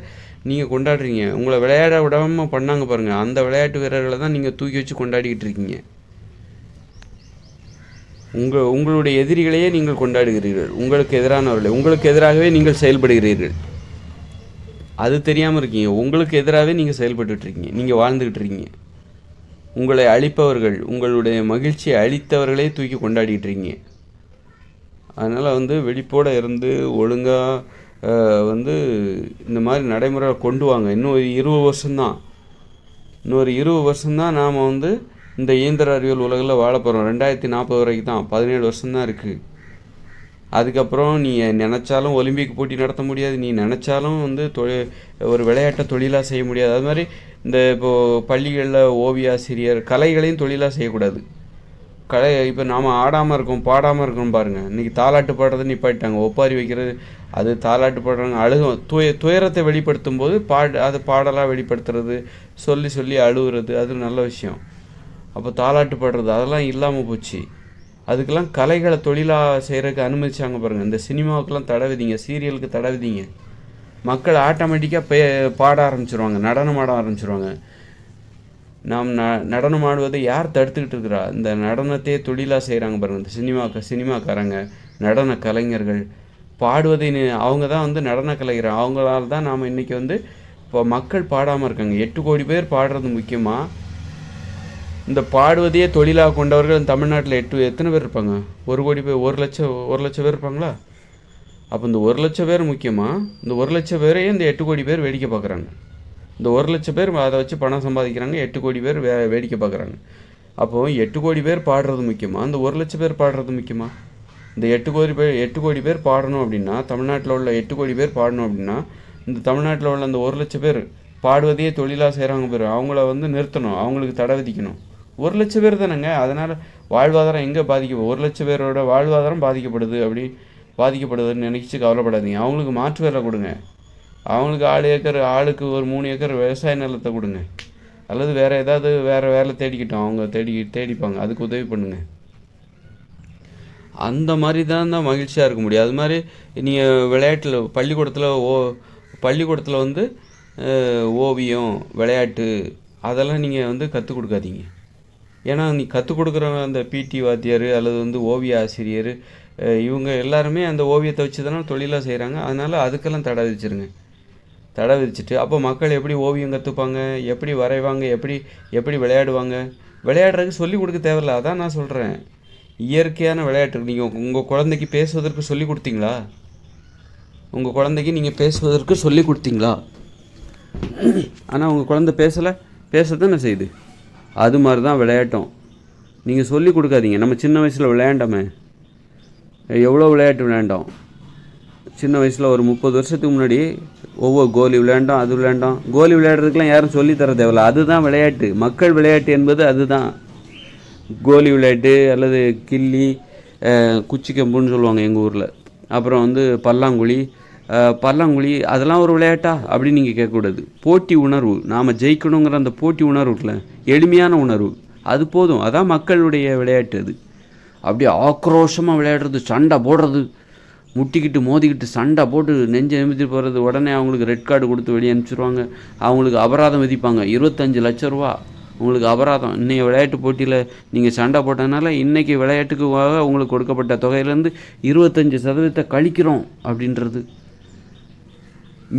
நீங்கள் கொண்டாடுறீங்க. உங்களை விளையாட விடாமல் பண்ணாங்க பாருங்கள், அந்த விளையாட்டு வீரர்களை தான் நீங்கள் தூக்கி வச்சு கொண்டாடிக்கிட்டு இருக்கீங்க. உங்களுடைய எதிரிகளையே நீங்கள் கொண்டாடுகிறீர்கள். உங்களுக்கு எதிரானவர்களை, உங்களுக்கு எதிராகவே நீங்கள் செயல்படுகிறீர்கள். அது தெரியாமல் இருக்கீங்க. உங்களுக்கு எதிராகவே நீங்கள் செயல்பட்டுருக்கீங்க, நீங்கள் வாழ்ந்துக்கிட்டு இருக்கீங்க. உங்களை அழிப்பவர்கள், உங்களுடைய மகிழ்ச்சியை அழித்தவர்களே தூக்கி கொண்டாடிக்கிட்டு இருக்கீங்க. அதனால் விழிப்போடு இருந்து ஒழுங்காக இந்த மாதிரி நடைமுறை கொண்டு வாங்க. இன்னும் ஒரு 20 வருஷம்தான், இன்னொரு 20 வருஷம்தான் நாம் இந்த இயந்திர அறிவியல் உலகில் வாழ போகிறோம். 2040 வரைக்கும் தான், 17 வருஷம்தான் இருக்குது. அதுக்கப்புறம் நீ நினச்சாலும் ஒலிம்பிக் போட்டி நடத்த முடியாது, நீ நினச்சாலும் ஒரு விளையாட்டை தொழிலாக செய்ய முடியாது. அது மாதிரி இப்போது பள்ளிகளில் ஓவியாசிரியர் கலைகளையும் தொழிலாக செய்யக்கூடாது. இப்போ நாம் ஆடாமல் இருக்கோம், பாடாமல் இருக்கோம் பாருங்கள். இன்றைக்கி தாலாட்டு பாடுறது நிப்பாட்டிட்டாங்க, ஒப்பாரி வைக்கிறது. அது தாலாட்டு பாடுறாங்க, துயரத்தை வெளிப்படுத்தும் போது அது பாடலாக வெளிப்படுத்துறது, சொல்லி சொல்லி அழுகுறது, அது நல்ல விஷயம். அப்போ தாலாட்டு பாடுறது அதெல்லாம் இல்லாமல் போச்சு. அதுக்கெல்லாம் கலைகளை தொழிலாக செய்கிறதுக்கு அனுமதிச்சாங்க பாருங்கள். இந்த சினிமாவுக்கெல்லாம் தடை விதிங்க, சீரியலுக்கு தடை விதிங்க. மக்கள் ஆட்டோமேட்டிக்காக பாட ஆரம்பிச்சிருவாங்க, நடனம் ஆட ஆரம்பிச்சிருவாங்க. நாம் நடனம் ஆடுவதை யார் தடுத்துக்கிட்டு இருக்கிறா? இந்த நடனத்தையே தொழிலாக செய்கிறாங்க பாருங்கள், இந்த சினிமாக்காரங்க, நடன கலைஞர்கள். பாடுவதை அவங்க தான் நடன கலைஞர். அவங்களால தான் நாம் இன்றைக்கி இப்போ மக்கள் பாடாமல் இருக்காங்க. 8 கோடி பேர் பாடுறது முக்கியமாக, இந்த பாடுவதையே தொழிலாக கொண்டவர்கள் தமிழ்நாட்டில் எத்தனை பேர் இருப்பாங்க? 1 கோடி பேர், 1 லட்சம் பேர் இருப்பாங்களா? அப்போ இந்த 1 லட்சம் பேர் முக்கியமாக, இந்த 1 லட்சம் பேரையும் இந்த 8 கோடி பேர் வேடிக்கை பார்க்குறாங்க. இந்த 1 லட்சம் பேர் அதை வச்சு பணம் சம்பாதிக்கிறாங்க, 8 கோடி பேர் வேடிக்கை பார்க்குறாங்க. அப்போது 8 கோடி பேர் பாடுறது முக்கியமாக, இந்த 1 லட்சம் பேர் பாடுறது முக்கியமாக? இந்த 8 கோடி பேர் பாடணும் அப்படின்னா, தமிழ்நாட்டில் உள்ள 8 கோடி பேர் பாடணும் அப்படின்னா, இந்த தமிழ்நாட்டில் உள்ள அந்த 1 லட்சம் பேர் பாடுவதையே தொழிலாக செய்கிறாங்க பேர், அவங்கள நிறுத்தணும், அவங்களுக்கு தடை விதிக்கணும். 1 லட்சம் பேர் தானேங்க. அதனால் வாழ்வாதாரம் எங்கே பாதிக்கப்படும்? 1 லட்சம் பேரோட வாழ்வாதாரம் பாதிக்கப்படுதுன்னு நினச்சி கவலைப்படாதீங்க. அவங்களுக்கு மாற்று வேலை கொடுங்க. அவங்களுக்கு 6 ஏக்கர், ஆளுக்கு ஒரு 3 ஏக்கர் விவசாய நிலத்தை கொடுங்க. அல்லது வேறு வேலை தேடிக்கிட்டோம், அவங்க தேடிப்பாங்க, அதுக்கு உதவி பண்ணுங்கள். அந்த மாதிரி தான் மகிழ்ச்சியாக இருக்க முடியும். அது மாதிரி நீங்கள் விளையாட்டில் பள்ளிக்கூடத்தில் ஓவியம், விளையாட்டு அதெல்லாம் நீங்கள் கற்றுக் கொடுக்காதீங்க. ஏன்னா நீ கற்றுக் கொடுக்குற அந்த பிடி வாத்தியார் அல்லது ஓவிய ஆசிரியர், இவங்க எல்லாருமே அந்த ஓவியத்தை வச்சு தானே தொழிலாக செய்கிறாங்க. அதனால் அதுக்கெல்லாம் தடை விதிச்சுட்டு அப்போ மக்கள் எப்படி ஓவியம் கற்றுப்பாங்க, எப்படி வரைவாங்க, எப்படி விளையாடுவாங்க? விளையாடுறதுக்கு சொல்லிக் கொடுக்க தேவையில்லை. அதான் நான் சொல்கிறேன், இயற்கையான விளையாட்டு. நீங்கள் உங்கள் குழந்தைக்கு பேசுவதற்கு சொல்லிக் கொடுத்தீங்களா? உங்கள் குழந்தைக்கு நீங்கள் பேசுவதற்கு சொல்லிக் கொடுத்தீங்களா? ஆனால் உங்கள் குழந்தை பேச தானே செய்யுது. அது மாதிரி தான் விளையாட்டும். நீங்கள் சொல்லிக் கொடுக்காதீங்க. நம்ம சின்ன வயசில் விளையாண்டோமே, எவ்வளோ விளையாட்டு விளையாண்டோம். சின்ன வயசில் ஒரு 30 வருஷத்துக்கு முன்னாடி ஒவ்வொரு கோலி விளையாண்டோம், அது விளையாண்டோம். கோலி விளையாடுறதுக்கெலாம் யாரும் சொல்லித்தர தேவையில்ல. அதுதான் விளையாட்டு, மக்கள் விளையாட்டு என்பது அதுதான். கோலி விளையாட்டு அல்லது கில்லி, குச்சி கம்புன்னு சொல்லுவாங்க எங்கள் ஊரில். அப்புறம் பல்லாங்குழி அதெல்லாம் ஒரு விளையாட்டா அப்படின்னு நீங்கள் கேட்கக்கூடாது. போட்டி உணர்வு, நாம் ஜெயிக்கணுங்கிற அந்த போட்டி உணர்வு இருக்குல்ல, எளிமையான உணர்வு, அது போதும். அதான் மக்களுடைய விளையாட்டு. அது அப்படியே ஆக்ரோஷமாக விளையாடுறது, சண்டை போடுறது, முட்டிக்கிட்டு மோதிக்கிட்டு சண்டை போட்டு நெஞ்சை நிமித்திட்டு போகிறது, உடனே அவங்களுக்கு ரெட் கார்டு கொடுத்து வெளியே அனுப்பிச்சிடுவாங்க. அவங்களுக்கு அபராதம் விதிப்பாங்க, 25 லட்சம் ரூபா உங்களுக்கு அபராதம். இன்றைக்கி விளையாட்டு போட்டியில் நீங்கள் சண்டை போட்டதுனால இன்றைக்கி விளையாட்டுக்கு உங்களுக்கு கொடுக்கப்பட்ட தொகையிலேருந்து 25% கழிக்கிறோம் அப்படின்றது.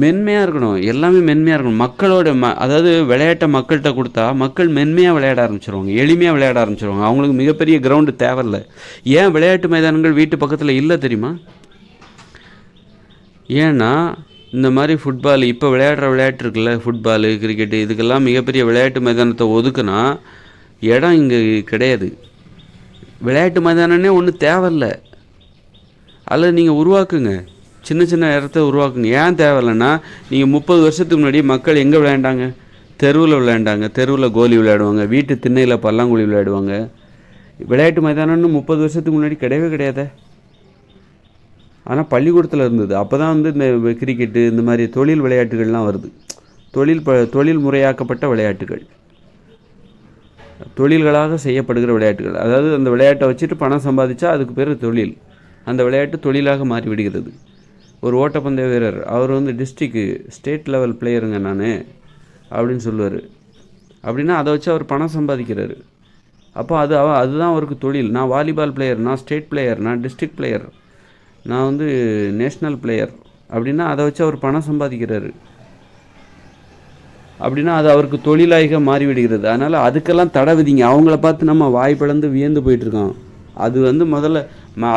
மென்மையாக இருக்கணும், எல்லாமே மென்மையாக இருக்கணும். மக்களோட அதாவது விளையாட்டை மக்கள்கிட்ட கொடுத்தா மக்கள் மென்மையாக விளையாட ஆரம்பிச்சிருவாங்க, எளிமையாக விளையாட ஆரம்பிச்சிருவாங்க. அவங்களுக்கு மிகப்பெரிய கிரவுண்டு தேவையில்லை. ஏன் விளையாட்டு மைதானங்கள் வீட்டு பக்கத்தில் இல்லை தெரியுமா? ஏன்னா இந்த மாதிரி ஃபுட்பால், இப்போ விளையாடுற விளையாட்டு இருக்குல்ல, ஃபுட்பாலு, கிரிக்கெட்டு, இதுக்கெல்லாம் மிகப்பெரிய விளையாட்டு மைதானத்தை ஒதுக்குனா இடம் இங்கே கிடையாது. விளையாட்டு மைதானமே ஒன்றும் தேவையில்லை. அதில் நீங்கள் உருவாக்குங்க, சின்ன இடத்த உருவாக்குங்க. ஏன் தேவையில்லைன்னா, நீங்கள் 30 வருஷத்துக்கு முன்னாடி மக்கள் எங்கே விளையாண்டாங்க? தெருவில் விளையாண்டாங்க. தெருவில் கோலி விளையாடுவாங்க, வீட்டு திண்ணையில் பல்லாங்குழி விளையாடுவாங்க. விளையாட்டு மைதானம்னு 30 வருஷத்துக்கு முன்னாடி கிடையவே கிடையாது. ஆனால் பள்ளிக்கூடத்தில் இருந்தது. அப்போ தான் இந்த கிரிக்கெட்டு, இந்த மாதிரி தொழில் விளையாட்டுகள்லாம் வருது. தொழில் முறையாக்கப்பட்ட விளையாட்டுகள். தொழில்களாக செய்யப்படுகிற விளையாட்டுகள். அதாவது அந்த விளையாட்டை வச்சுட்டு பணம் சம்பாதிச்சா அதுக்கு பேர் தொழில். அந்த விளையாட்டு தொழிலாக மாறிவிடுகிறது. ஒரு ஓட்டப்பந்தய வீரர் அவர் வந்து ஸ்டேட் லெவல் பிளேயருங்க நான் அப்படின்னு சொல்லுவார். அப்படின்னா அதை வச்சு அவர் பணம் சம்பாதிக்கிறாரு. அப்போ அதுதான் அவருக்கு தொழில். நான் வாலிபால் பிளேயர், நான் ஸ்டேட் பிளேயர், நான் டிஸ்ட்ரிக்ட் பிளேயர், நான் வந்து நேஷ்னல் பிளேயர் அப்படின்னா அதை வச்சு அவர் பணம் சம்பாதிக்கிறாரு. அப்படின்னா அது அவருக்கு தொழிலாக மாறிவிடுகிறது. அதனால் அதுக்கெல்லாம் தடை விதிங்க. அவங்கள பார்த்து நம்ம வாய் பிளந்து வியந்து போயிட்டுருக்கோம். அது வந்து முதல்ல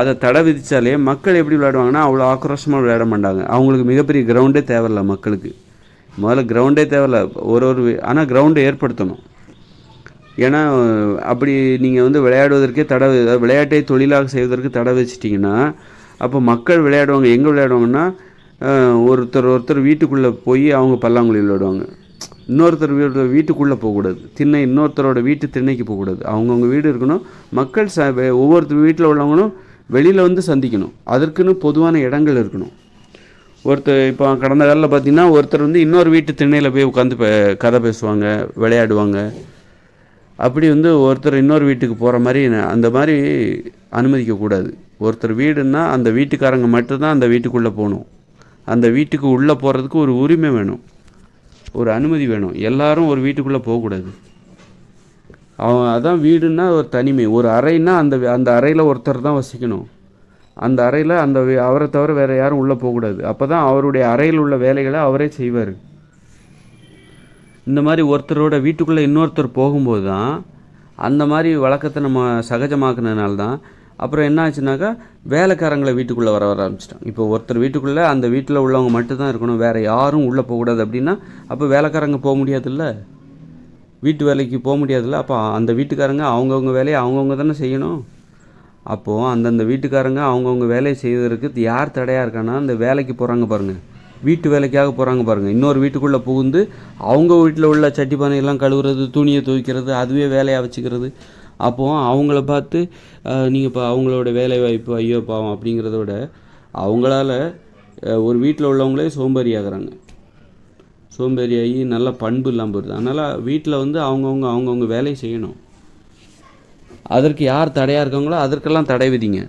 அதை தடை விதித்தாலே மக்கள் எப்படி விளையாடுவாங்கன்னா அவ்வளோ ஆக்ரோஷமாக விளையாட மாட்டாங்க. அவங்களுக்கு மிகப்பெரிய கிரவுண்டே தேவையில்ல. மக்களுக்கு முதல்ல கிரவுண்டே தேவையில்ல. ஆனால் கிரவுண்டை ஏற்படுத்தணும். ஏன்னா அப்படி நீங்கள் வந்து விளையாடுவதற்கே விளையாட்டை தொழிலாக செய்வதற்கு தடை வச்சிட்டிங்கன்னா அப்போ மக்கள் விளையாடுவாங்க. எங்கே விளையாடுவாங்கன்னா ஒருத்தர் வீட்டுக்குள்ளே போய் அவங்க பல்லாங்குழி விளையாடுவாங்க. இன்னொருத்தர் வீட்டுக்குள்ளே போகக்கூடாது. இன்னொருத்தரோட வீட்டு திண்ணைக்கு போகக்கூடாது. அவங்கவுங்க வீடு இருக்கணும். மக்கள் ஒவ்வொருத்தர் வீட்டில் உள்ளவங்களும் வெளியில் வந்து சந்திக்கணும். அதற்குன்னு பொதுவான இடங்கள் இருக்கணும். இப்போ கடந்த காலில் பார்த்திங்கன்னா ஒருத்தர் வந்து இன்னொரு வீட்டு திண்ணையில் போய் உட்காந்து கதை பேசுவாங்க, விளையாடுவாங்க. அப்படி வந்து ஒருத்தர் இன்னொரு வீட்டுக்கு போகிற மாதிரி அந்த மாதிரி அனுமதிக்கக்கூடாது. ஒருத்தர் வீடுன்னா அந்த வீட்டுக்காரங்க மட்டும்தான் அந்த வீட்டுக்குள்ளே போகணும். அந்த வீட்டுக்கு உள்ளே போகிறதுக்கு ஒரு உரிமை வேணும், ஒரு அனுமதி வேணும். எல்லாரும் ஒரு வீட்டுக்குள்ளே போகக்கூடாது. அதான் வீடுன்னா ஒரு தனிமை. ஒரு அறைன்னா அந்த அறையில் ஒருத்தர் தான் வசிக்கணும். அந்த அறையில் அவரை தவிர வேறு யாரும் உள்ளே போகக்கூடாது. அப்போ தான் அவருடைய அறையில் உள்ள வேலைகளை அவரே செய்வார். இந்த மாதிரி ஒருத்தரோட வீட்டுக்குள்ளே இன்னொருத்தர் போகும்போது தான் அந்த மாதிரி வழக்கத்தை நம்ம சகஜமாக்குனதுனால தான் அப்புறம் என்ன ஆச்சுனாக்கா வேலைக்காரங்களை வீட்டுக்குள்ளே வர ஆரம்பிச்சிட்டோம். இப்போ ஒருத்தர் வீட்டுக்குள்ளே அந்த வீட்டில் உள்ளவங்க மட்டும்தான் இருக்கணும், வேறு யாரும் உள்ளே போகக்கூடாது அப்படின்னா அப்போ வேலைக்காரங்க போக முடியாதுல்ல, வீட்டு வேலைக்கு போக முடியாதுல்ல. அப்போ அந்த வீட்டுக்காரங்க அவங்கவுங்க வேலையை அவங்கவுங்க தானே செய்யணும். அப்போது அந்தந்த வீட்டுக்காரங்க அவங்கவுங்க வேலையை செய்வதற்கு யார் தடையாக இருக்கான்னா அந்த வேலைக்கு போகிறாங்க பாருங்கள், வீட்டு வேலைக்காக போகிறாங்க பாருங்கள். இன்னொரு வீட்டுக்குள்ளே புகுந்து அவங்க வீட்டில் உள்ள சட்டி பானையெல்லாம் கழுவுறது, துணியை துவைக்கிறது, அதுவே வேலையாக வச்சுக்கிறது. அப்போது அவங்கள பார்த்து நீங்கள் இப்போ அவங்களோட வேலை வாய்ப்பு ஐயோ பாவம் அப்படிங்கிறத விட அவங்களால ஒரு வீட்டில் உள்ளவங்களே சோம்பேறியாகிறாங்க. சோம்பேறியாகி நல்ல பண்பு இல்லாமல் போயிடுது. அதனால் வீட்டில் வந்து அவங்கவுங்க வேலையை செய்யணும். அதற்கு யார் தடையாக இருக்காங்களோ அதற்கெல்லாம் தடை விதிங்க.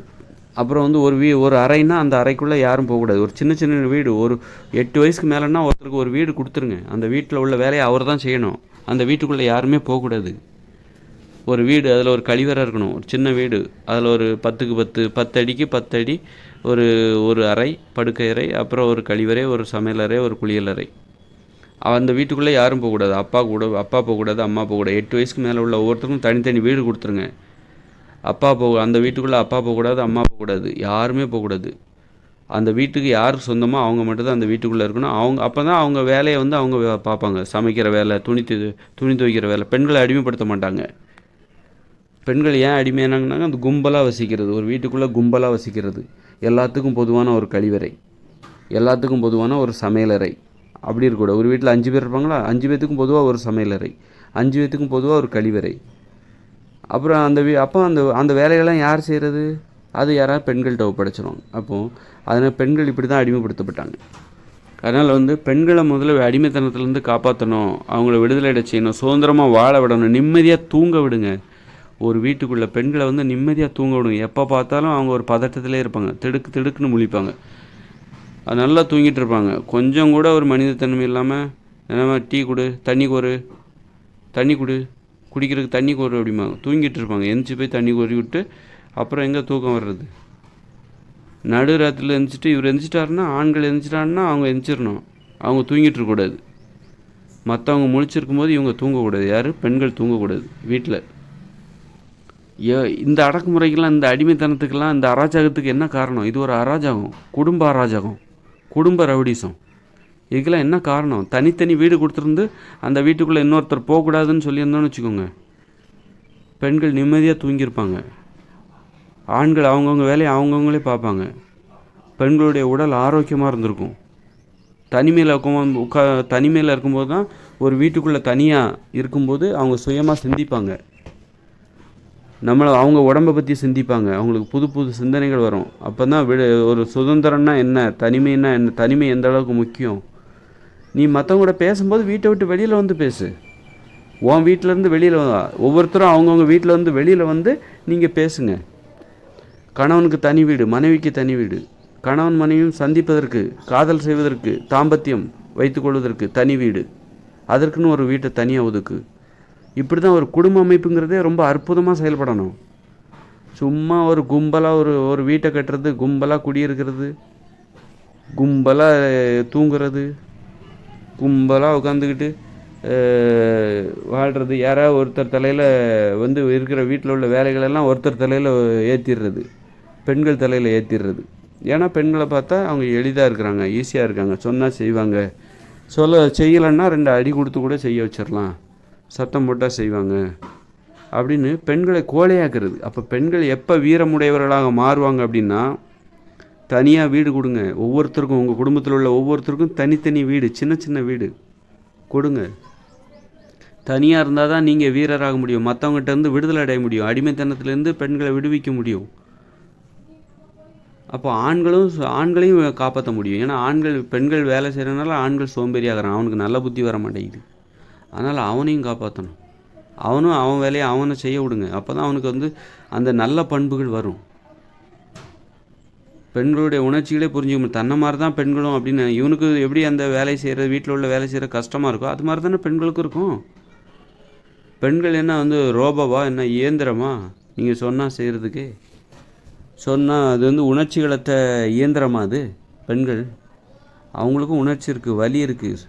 அப்புறம் வந்து ஒரு அறைன்னா அந்த அறைக்குள்ளே யாரும் போகக்கூடாது. ஒரு சின்ன வீடு, ஒரு 8 வயசுக்கு மேலேன்னா ஒருத்தருக்கு ஒரு வீடு கொடுத்துருங்க. அந்த வீட்டில் உள்ள வேலையை அவர் தான் செய்யணும். அந்த வீட்டுக்குள்ளே யாருமே போகக்கூடாது. ஒரு வீடு, அதில் ஒரு கழிவறை இருக்கணும். ஒரு சின்ன வீடு, அதில் ஒரு 10க்கு 10 அடிக்கு 10 அடி ஒரு அறை, படுக்கை அறை, அப்புறம் ஒரு கழிவறை, ஒரு சமையலறை, ஒரு குளியலறை. அந்த வீட்டுக்குள்ளே யாரும் போகக்கூடாது. அப்பா போகக்கூடாது, அம்மா போகக்கூடாது. 8 வயசுக்கு மேலே உள்ள ஒவ்வொருத்தருக்கும் தனித்தனி வீடு கொடுத்துருங்க. அந்த வீட்டுக்குள்ளே அப்பா போகக்கூடாது, அம்மா போகக்கூடாது, யாருமே போகக்கூடாது. அந்த வீட்டுக்கு யாருக்கு சொந்தமோ அவங்க மட்டும்தான் அந்த வீட்டுக்குள்ளே இருக்கணும். அப்போ தான் அவங்க வேலையை வந்து அவங்க பார்ப்பாங்க. சமைக்கிற வேலை, துணி துவைக்கிற வேலை. பெண்களை அடிமைப்படுத்த மாட்டாங்க. பெண்கள் ஏன் அடிமையானாங்கன்னா அந்த கும்பலாக வசிக்கிறது, ஒரு வீட்டுக்குள்ளே கும்பலாக வசிக்கிறது, எல்லாத்துக்கும் பொதுவான ஒரு கழிவறை, எல்லாத்துக்கும் பொதுவான ஒரு சமையலறை அப்படி இருக்கக்கூடாது. ஒரு வீட்டில் 5 பேர் இருப்பாங்களா, 5 பேர்த்துக்கும் பொதுவாக ஒரு சமையலறை, 5 பேர்த்துக்கும் பொதுவாக ஒரு கழிவறை. அப்புறம் அந்த வேலையெல்லாம் யார் செய்கிறது? அது யாராவது பெண்கள்கிட்ட ஒப்படைச்சிருவாங்க. அப்போது அதனால் பெண்கள் இப்படி தான் அடிமைப்படுத்தப்பட்டாங்க. அதனால் வந்து பெண்களை முதல்ல அடிமைத்தனத்துலேருந்து காப்பாற்றணும், அவங்கள விடுதலை செய்யணும், சுதந்திரமாக வாழ விடணும், நிம்மதியாக தூங்க விடுங்க. ஒரு வீட்டுக்குள்ளே பெண்களை வந்து நிம்மதியாக தூங்க விடுங்க. எப்போ பார்த்தாலும் அவங்க ஒரு பதட்டத்திலே இருப்பாங்க, திடுக்குன்னு முழிப்பாங்க, அது நல்லா தூங்கிட்டு இருப்பாங்க. கொஞ்சம் கூட ஒரு மனிதத்தன்மை இல்லாமல் என்ன டீ கொடு, தண்ணி கொடு, குடிக்கிறதுக்கு தண்ணி கோரு அப்படிம்பாங்க. தூங்கிட்டு இருப்பாங்க. எந்திரிச்சு போய் தண்ணி கோரி விட்டு அப்புறம் எங்கே தூக்கம் வர்றது? நடு ராத்திரியில் எழுந்திரிச்சிட்டு இவர் எழுந்திரிச்சிட்டாருன்னா, ஆண்கள் எழுந்திரிச்சிட்டாருன்னா அவங்க எழுந்திரிச்சிடணும், அவங்க தூங்கிட்டு இருக்கக்கூடாது. மற்றவங்க முழிச்சிருக்கும் போது இவங்க தூங்கக்கூடாது. யார்? பெண்கள் தூங்கக்கூடாது வீட்டில். இந்த அடக்குமுறைக்கெல்லாம், இந்த அடிமைத்தனத்துக்கெல்லாம், இந்த அராஜகத்துக்கு என்ன காரணம்? இது ஒரு அராஜகம், குடும்ப அராஜகம், குடும்ப ரவுடிசம். இதுக்கெல்லாம் என்ன காரணம்? தனித்தனி வீடு கொடுத்துருந்து அந்த வீட்டுக்குள்ளே இன்னொருத்தர் போகக்கூடாதுன்னு சொல்லியிருந்தோன்னு வச்சுக்கோங்க, பெண்கள் நிம்மதியாக தூங்கியிருப்பாங்க. ஆண்கள் அவங்கவுங்க வேலையை அவங்கவுங்களே பார்ப்பாங்க. பெண்களுடைய உடல் ஆரோக்கியமாக இருந்திருக்கும். தனிமையில் இருக்கும்போது தான், ஒரு வீட்டுக்குள்ளே தனியாக இருக்கும்போது அவங்க சுயமாக சிந்திப்பாங்க. அவங்க உடம்பை பற்றி சிந்திப்பாங்க. அவங்களுக்கு புது புது சிந்தனைகள் வரும். அப்போ தான் ஒரு சுதந்திரம்னா என்ன, தனிமைன்னா என்ன, தனிமை எந்த அளவுக்கு முக்கியம். நீ மற்றவங்க கூட பேசும்போது வீட்டை விட்டு வெளியில் வந்து பேசு. உன் வீட்டிலேருந்து வெளியில் ஒவ்வொருத்தரும் அவங்கவுங்க வீட்டில் வந்து வெளியில் வந்து நீங்கள் பேசுங்க. கணவனுக்கு தனி வீடு, மனைவிக்கு தனி வீடு, கணவன் மனைவியும் சந்திப்பதற்கு, காதல் செய்வதற்கு, தாம்பத்தியம் வைத்துக்கொள்வதற்கு தனி வீடு, அதற்குன்னு ஒரு வீட்டை தனியாக ஒதுக்கு. இப்படி தான் ஒரு குடும்ப அமைப்புங்கிறதே ரொம்ப அற்புதமாக செயல்படணும். சும்மா ஒரு கும்பலாக ஒரு வீட்டை கட்டுறது, கும்பலாக குடியிருக்கிறது, கும்பலாக தூங்குறது, கும்பலாக உட்காந்துக்கிட்டு வாழ்கிறது. யாராவது ஒருத்தர் தலையில் வந்து இருக்கிற வீட்டில் உள்ள வேலைகளெல்லாம் ஒருத்தர் தலையில் ஏற்றிடுறது, பெண்கள் தலையில் ஏற்றிடுறது. ஏன்னா பெண்களை பார்த்தா அவங்க எளிதாக இருக்கிறாங்க, ஈஸியாக இருக்காங்க, சொன்னால் செய்வாங்க, செய்யலைன்னா 2 அடி கொடுத்து கூட செய்ய வச்சிடலாம், சத்தம் போட்டால் செய்வாங்க அப்படின்னு பெண்களை கோழையாக்குறது. அப்போ பெண்கள் எப்போ வீரமுடையவர்களாக மாறுவாங்க அப்படின்னா, தனியாக வீடு கொடுங்க. ஒவ்வொருத்தருக்கும், உங்கள் குடும்பத்தில் உள்ள ஒவ்வொருத்தருக்கும் தனித்தனி வீடு, சின்ன சின்ன வீடு கொடுங்க. தனியாக இருந்தால் தான் நீங்கள் வீரராக முடியும், மற்றவங்ககிட்ட விடுதலை அடைய முடியும், அடிமைத்தனத்திலேருந்து பெண்களை விடுவிக்க முடியும். அப்போ ஆண்களையும் காப்பாற்ற முடியும். ஏன்னா பெண்கள் வேலை செய்கிறதுனால ஆண்கள் சோம்பேறியாகிறான், அவனுக்கு நல்ல புத்தி வர மாட்டேங்குது. அதனால் அவனையும் காப்பாற்றணும். அவன் வேலையை அவனை செய்ய விடுங்க. அப்போ தான் அவனுக்கு அந்த நல்ல பண்புகள் வரும். பெண்களுடைய உணர்ச்சிகளே புரிஞ்சுக்கணும். தன்னை மாதிரி தான் பெண்களும் அப்படின்னு இவனுக்கு எப்படி அந்த வேலை செய்கிற, வீட்டில் உள்ள வேலை செய்கிற கஷ்டமாக இருக்கோ அது மாதிரி தானே பெண்களுக்கும் இருக்கும். பெண்கள் என்ன ரோபோவா, என்ன இயந்திரமா? நீங்கள் சொன்னால் செய்கிறதுக்கு சொன்னால் அது உணர்ச்சிகளற்ற இயந்திரமா? அது பெண்கள், அவங்களுக்கும் உணர்ச்சி இருக்குது, வலி இருக்குது.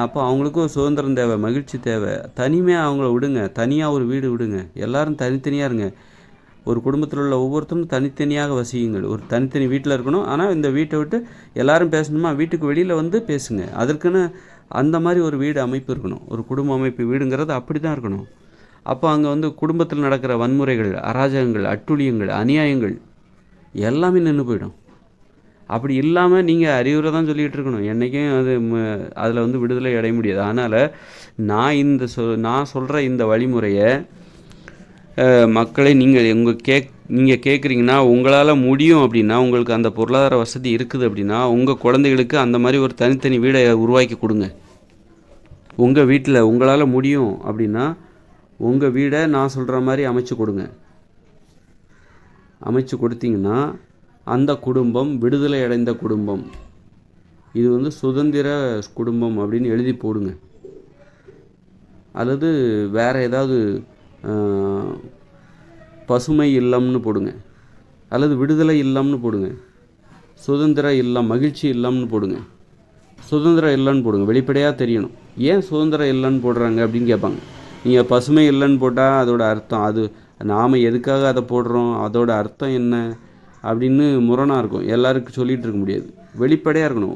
அப்போ அவங்களுக்கும் சுதந்திரம் தேவை, மகிழ்ச்சி தேவை. தனிமையாக அவங்கள விடுங்க, தனியாக ஒரு வீடு விடுங்க, எல்லோரும் தனித்தனியாக இருங்க. ஒரு குடும்பத்தில் உள்ள ஒவ்வொருத்தரும் தனித்தனியாக வசியுங்கள். ஒரு தனித்தனி வீட்டில் இருக்கணும். ஆனால் இந்த வீட்டை விட்டு எல்லோரும் பேசணுமா, வீட்டுக்கு வெளியில் வந்து பேசுங்க. அதற்குன்னு அந்த மாதிரி ஒரு வீடு அமைப்பு இருக்கணும். ஒரு குடும்ப அமைப்பு வீடுங்கிறது அப்படி தான் இருக்கணும். அப்போ அங்கே குடும்பத்தில் நடக்கிற வன்முறைகள், அராஜகங்கள், அட்டுழியங்கள், அநியாயங்கள் எல்லாமே நின்று போயிடும். அப்படி இல்லாமல் நீங்கள் அறிவுரை தான் சொல்லிகிட்டு இருக்கணும். என்றைக்கும் அதில் விடுதலை அடைய முடியாது. அதனால் நான் சொல்கிற இந்த வழிமுறையை மக்களை நீங்கள் கேட்குறீங்கன்னா, உங்களால் முடியும் அப்படின்னா, உங்களுக்கு அந்த பொருளாதார வசதி இருக்குது அப்படின்னா, உங்கள் குழந்தைகளுக்கு அந்த மாதிரி ஒரு தனித்தனி வீடை உருவாக்கி கொடுங்க. உங்கள் வீட்டில் உங்களால் முடியும் அப்படின்னா உங்கள் வீடை நான் சொல்கிற மாதிரி அமைச்சு கொடுங்க. அமைச்சு கொடுத்தீங்கன்னா அந்த குடும்பம் விடுதலை அடைந்த குடும்பம், இது சுதந்திர குடும்பம் அப்படின்னு எழுதி போடுங்க. அல்லது வேறு ஏதாவது பசுமை இல்லம்னு போடுங்க, அல்லது விடுதலை இல்லம்னு போடுங்க, சுதந்திர இல்லம், மகிழ்ச்சி இல்லம்னு போடுங்க, சுதந்திர இல்லைன்னு போடுங்க. வெளிப்படையாக தெரியணும். ஏன் சுதந்திர இல்லைன்னு போடுறாங்க அப்படின்னு கேட்பாங்க. நீங்கள் பசுமை இல்லைன்னு போட்டால் அதோட அர்த்தம், அது நாம் எதுக்காக அதை போடுறோம், அதோட அர்த்தம் என்ன அப்படின்னு முரணாக இருக்கும். எல்லாருக்கும் சொல்லிகிட்டு இருக்க முடியாது. வெளிப்படையாக இருக்கணும்.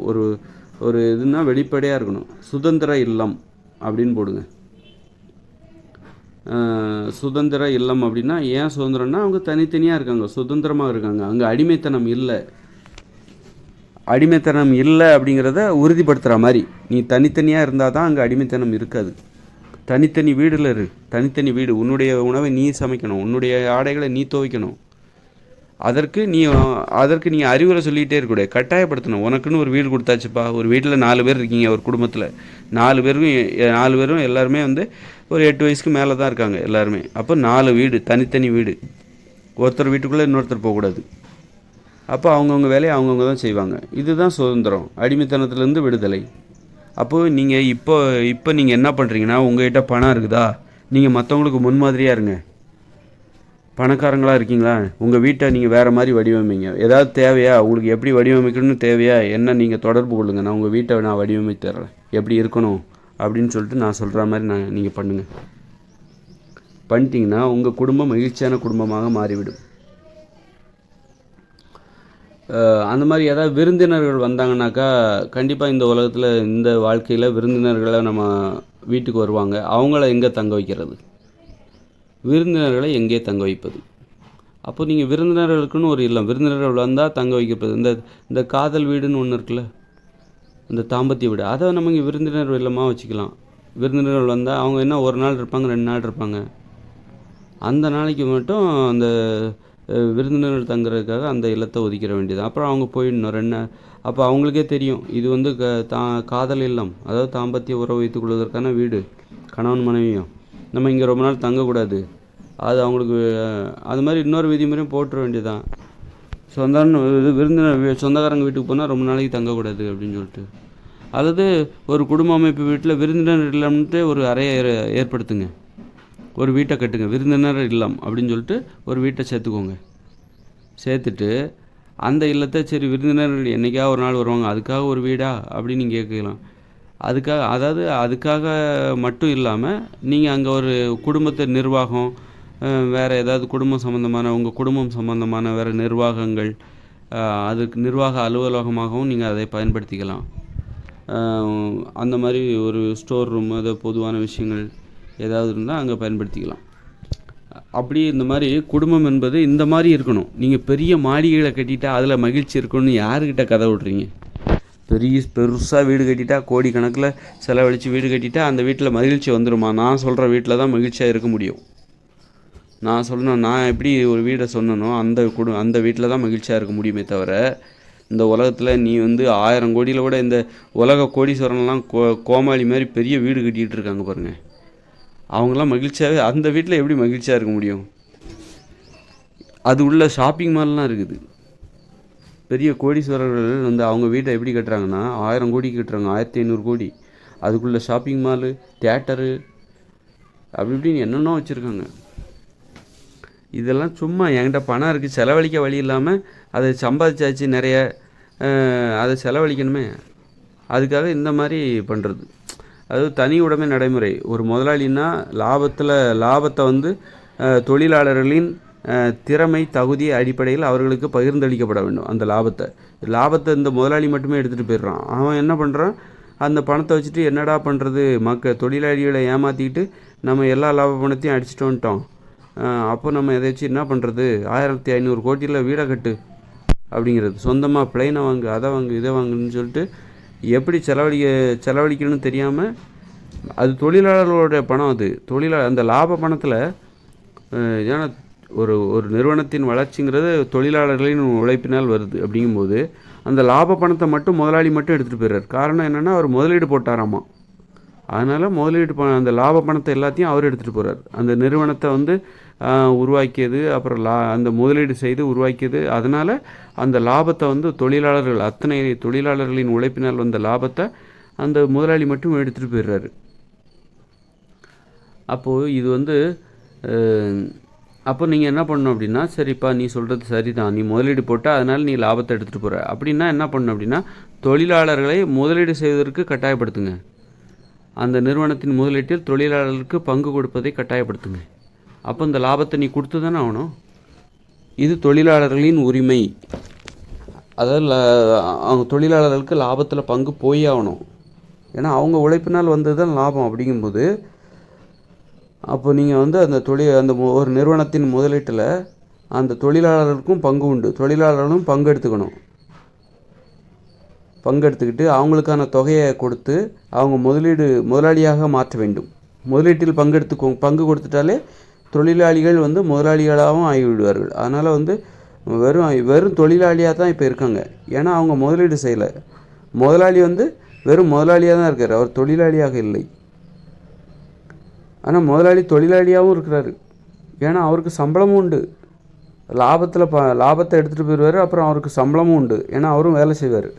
ஒரு இதுனா வெளிப்படையாக இருக்கணும். சுதந்திர இல்லம் அப்படின்னு போடுங்க. சுதந்திர இல்லம் அப்படின்னா ஏன் சுதந்திரம்னா, அவங்க தனித்தனியாக இருக்காங்க, சுதந்திரமாக இருக்காங்க, அங்கே அடிமைத்தனம் இல்லை. அடிமைத்தனம் இல்லை அப்படிங்கிறத உறுதிப்படுத்துகிற மாதிரி. நீ தனித்தனியாக இருந்தால் தான் அங்கே அடிமைத்தனம் இருக்காது. தனித்தனி வீடில் தனித்தனி வீடு. உன்னுடைய உணவை நீ சமைக்கணும், உன்னுடைய ஆடைகளை நீ துவைக்கணும். அதற்கு நீ அறிவுரை சொல்லிகிட்டே இருக்கக்கூடாது, கட்டாயப்படுத்தணும். உனக்குன்னு ஒரு வீடு கொடுத்தாச்சுப்பா. ஒரு வீட்டில் 4 பேர் இருக்கீங்க, ஒரு குடும்பத்தில் 4 பேரும் எல்லாருமே ஒரு 8 வயசுக்கு மேலே தான் இருக்காங்க எல்லாருமே. அப்போ 4 வீடு, தனித்தனி வீடு. ஒருத்தர் வீட்டுக்குள்ளே இன்னொருத்தர் போகக்கூடாது. அப்போ அவங்கவுங்க வேலையை அவங்கவுங்க தான் செய்வாங்க. இதுதான் சுதந்திரம், அடிமைத்தனத்துலேருந்து விடுதலை. அப்போது நீங்கள் இப்போ நீங்கள் என்ன பண்ணுறீங்கன்னா, உங்கள்கிட்ட பணம் இருக்குதா, நீங்கள் மற்றவங்களுக்கு முன்மாதிரியாக இருங்க. பணக்காரங்களாக இருக்கீங்களா, உங்கள் வீட்டை நீங்கள் வேறு மாதிரி வடிவமைங்க. ஏதாவது தேவையா, உங்களுக்கு எப்படி வடிவமைக்கணும்னு தேவையா, என்ன நீங்கள் தொடர்பு கொள்ளுங்கள், நான் உங்கள் வீட்டை நான் வடிவமைத்து தர்றேன், எப்படி இருக்கணும் அப்படின்னு சொல்லிட்டு நான் சொல்கிற மாதிரி நீங்கள் பண்ணுங்கள். பண்ணிட்டீங்கன்னா உங்கள் குடும்பம் மகிழ்ச்சியான குடும்பமாக மாறிவிடும். அந்த மாதிரி ஏதாவது விருந்தினர்கள் வந்தாங்கன்னாக்கா, கண்டிப்பாக இந்த உலகத்தில், இந்த வாழ்க்கையில் விருந்தினர்களை நம்ம வீட்டுக்கு வருவாங்க. அவங்கள எங்கே தங்க வைக்கிறது, விருந்தினர்களை எங்கே தங்க வைப்பது? அப்போ நீங்கள் விருந்தினர்களுக்குன்னு ஒரு இல்லம், விருந்தினர்கள் வந்தால் தங்க வைக்கிறது. இந்த காதல் வீடுன்னு ஒன்று இருக்குல்ல, இந்த தாம்பத்திய வீடு, அதை நம்ம இங்கே விருந்தினர் இல்லமாக வச்சுக்கலாம். விருந்தினர்கள் வந்தால் அவங்க என்ன 1 நாள் இருப்பாங்க, 2 நாள் இருப்பாங்க. அந்த நாளைக்கு மட்டும் அந்த விருந்தினர் தங்குறதுக்காக அந்த இல்லத்தை ஒதுக்கிற வேண்டியது. அப்புறம் அவங்க போயிடணும் அப்போ அவங்களுக்கே தெரியும் இது வந்து காதல் இல்லம், அதாவது தாம்பத்திய உறவு வைத்துக் கொள்வதற்கான வீடு, கணவன் மனைவியும், நம்ம இங்கே ரொம்ப நாள் தங்கக்கூடாது. அது அவங்களுக்கு அது மாதிரி இன்னொரு விதிமுறையும் போட்டுற வேண்டியதான். சொந்தக்காரங்க வீட்டுக்கு போனால் ரொம்ப நாளைக்கு தங்கக்கூடாது அப்படின்னு சொல்லிட்டு. அல்லது ஒரு குடும்ப அமைப்பு வீட்டில் விருந்தினர் இல்லம்ன்ட்டு ஒரு அறையை ஏற்படுத்துங்க, ஒரு வீட்டை கட்டுங்க, விருந்தினர் இல்லம் அப்படின்னு சொல்லிட்டு ஒரு வீட்டை சேர்த்துக்கோங்க. சேர்த்துட்டு அந்த இல்லத்தை சரி விருந்தினர்கள் என்றைக்காக ஒரு நாள் வருவாங்க, அதுக்காக ஒரு வீடா அப்படின்னு நீங்கள் கேட்கலாம். அதுக்காக மட்டும் இல்லாமல் நீங்கள் அங்கே ஒரு குடும்பத்தை நிர்வாகம், வேறு ஏதாவது குடும்பம் சம்மந்தமான உங்கள் குடும்பம் சம்மந்தமான வேறு நிர்வாகங்கள், அதுக்கு நிர்வாக அலுவலகமாகவும் நீங்கள் அதை பயன்படுத்திக்கலாம். அந்த மாதிரி ஒரு ஸ்டோர் ரூம், அதை பொதுவான விஷயங்கள் ஏதாவது இருந்தால் அங்கே பயன்படுத்திக்கலாம். அப்படி இந்த மாதிரி குடும்பம் என்பது இந்த மாதிரி இருக்கணும். நீங்கள் பெரிய மாளிகைகளை கட்டிட்டா அதில் மகிழ்ச்சி இருக்கணும்னு யாருக்கிட்ட கதை விட்றீங்க? பெருசாக வீடு கட்டிட்டா, கோடி கணக்கில் செலவழித்து வீடு கட்டிட்டா அந்த வீட்டில் மகிழ்ச்சி வந்துடுமா? நான் சொல்கிற வீட்டில் தான் மகிழ்ச்சியாக இருக்க முடியும். நான் எப்படி ஒரு வீடை சொன்னனோ அந்த வீட்டில் தான் மகிழ்ச்சியாக இருக்க முடியுமே தவிர, இந்த உலகத்தில் நீ வந்து 1000 கோடியில் கூட இந்த உலக கோடீஸ்வரன்லாம் கோமாளி மாதிரி பெரிய வீடு கட்டிகிட்டு இருக்காங்க பாருங்கள், அவங்களாம் மகிழ்ச்சியாகவே அந்த வீட்டில் எப்படி மகிழ்ச்சியாக இருக்க முடியும்? அது உள்ள ஷாப்பிங் மால்லாம் இருக்குது. பெரிய கோடீஸ்வரர்கள் வந்து அவங்க வீட்டை எப்படி கட்டுறாங்கன்னா 1000 கோடிக்கு கட்டுறாங்க, 1500 கோடி. அதுக்குள்ளே ஷாப்பிங் மாலு, தியேட்டரு, அப்படி இப்படின்னு என்னென்ன வச்சுருக்காங்க. இதெல்லாம் சும்மா என்கிட்ட பணம் இருக்குது, செலவழிக்க வழி இல்லாமல் அதை சம்பாதிச்சாச்சு நிறைய, அதை செலவழிக்கணுமே, அதுக்காக இந்த மாதிரி பண்ணுறது. அதாவது தனி உடைமை நடைமுறை. ஒரு முதலாளின்னா லாபத்தை வந்து தொழிலாளர்களின் திறமை தகுதி அடிப்படையில் அவர்களுக்கு பகிர்ந்தளிக்கப்பட வேண்டும். அந்த லாபத்தை இந்த முதலாளி மட்டுமே எடுத்துகிட்டு போயிடுறான். அவன் என்ன பண்ணுறான், அந்த பணத்தை வச்சுட்டு என்னடா பண்ணுறது, தொழிலாளிகளை ஏமாற்றிக்கிட்டு நம்ம எல்லா லாப பணத்தையும் அடிச்சுட்டு வந்துட்டோம், அப்போ நம்ம எதை வச்சு என்ன பண்ணுறது, 1500 கோடியில் வீடை கட்டு அப்படிங்கிறது, சொந்தமாக பிளைனை வாங்கு, அதை வாங்கு, இதை வாங்குன்னு சொல்லிட்டு எப்படி செலவழிக்கணும்னு தெரியாமல், அது தொழிலாளர்களோட பணம். அந்த லாப பணத்தில் ஏன்னா ஒரு நிறுவனத்தின் வளர்ச்சிங்கிறது தொழிலாளர்களின் உழைப்பினால் வருது. அப்படிங்கும்போது அந்த லாப பணத்தை மட்டும் முதலாளி மட்டும் எடுத்துகிட்டு போயிடுறார். காரணம் என்னென்னா அவர் முதலீடு போட்டாராமா, அதனால் அந்த லாப பணத்தை எல்லாத்தையும் அவர் எடுத்துகிட்டு போகிறார். அந்த நிறுவனத்தை வந்து உருவாக்கியது, அப்புறம் அந்த முதலீடு செய்து உருவாக்கியது, அதனால் அந்த லாபத்தை வந்து அத்தனை தொழிலாளர்களின் உழைப்பினால் வந்த லாபத்தை அந்த முதலாளி மட்டும் எடுத்துகிட்டு போயிடுறாரு. அப்போது இது வந்து அப்போ நீங்கள் என்ன பண்ணணும் அப்படின்னா, சரிப்பா நீ சொல்கிறது சரிதான், நீ முதலீடு போட்டால் அதனால் நீ லாபத்தை எடுத்துகிட்டு போகிற அப்படின்னா என்ன பண்ணணும் அப்படின்னா, தொழிலாளர்களை முதலீடு செய்வதற்கு கட்டாயப்படுத்துங்க. அந்த நிறுவனத்தின் முதலீட்டில் தொழிலாளர்களுக்கு பங்கு கொடுப்பதை கட்டாயப்படுத்துங்க. அப்போ இந்த லாபத்தை நீ கொடுத்து தானே ஆகணும். இது தொழிலாளர்களின் உரிமை. அதாவது அவங்க தொழிலாளர்களுக்கு லாபத்தில் பங்கு போய் ஆகணும். ஏன்னா அவங்க உழைப்பினால் வந்தது தான் லாபம். அப்படிங்கும்போது அப்போ நீங்கள் வந்து அந்த ஒரு நிறுவனத்தின் முதலீட்டில் அந்த தொழிலாளர்களுக்கும் பங்கு உண்டு, தொழிலாளர்களும் பங்கெடுத்துக்கிட்டு அவங்களுக்கான தொகையை கொடுத்து அவங்க முதலாளியாக மாற்ற வேண்டும். முதலீட்டில் பங்கு கொடுத்துட்டாலே தொழிலாளிகள் வந்து முதலாளிகளாகவும் ஆகிவிடுவார்கள். அதனால் வந்து வெறும் தொழிலாளியாக தான் இப்போ இருக்காங்க. ஏன்னா அவங்க முதலீடு செய்யலை. முதலாளி வந்து வெறும் முதலாளியாக தான் இருக்கார், அவர் தொழிலாளியாக இல்லை. ஆனால் முதலாளி தொழிலாளியாகவும் இருக்கிறாரு. ஏன்னா அவருக்கு சம்பளமும் உண்டு, லாபத்தை எடுத்துகிட்டு போயிடுவார், அப்புறம் அவருக்கு சம்பளமும் உண்டு, ஏன்னா அவரும் வேலை செய்வார்.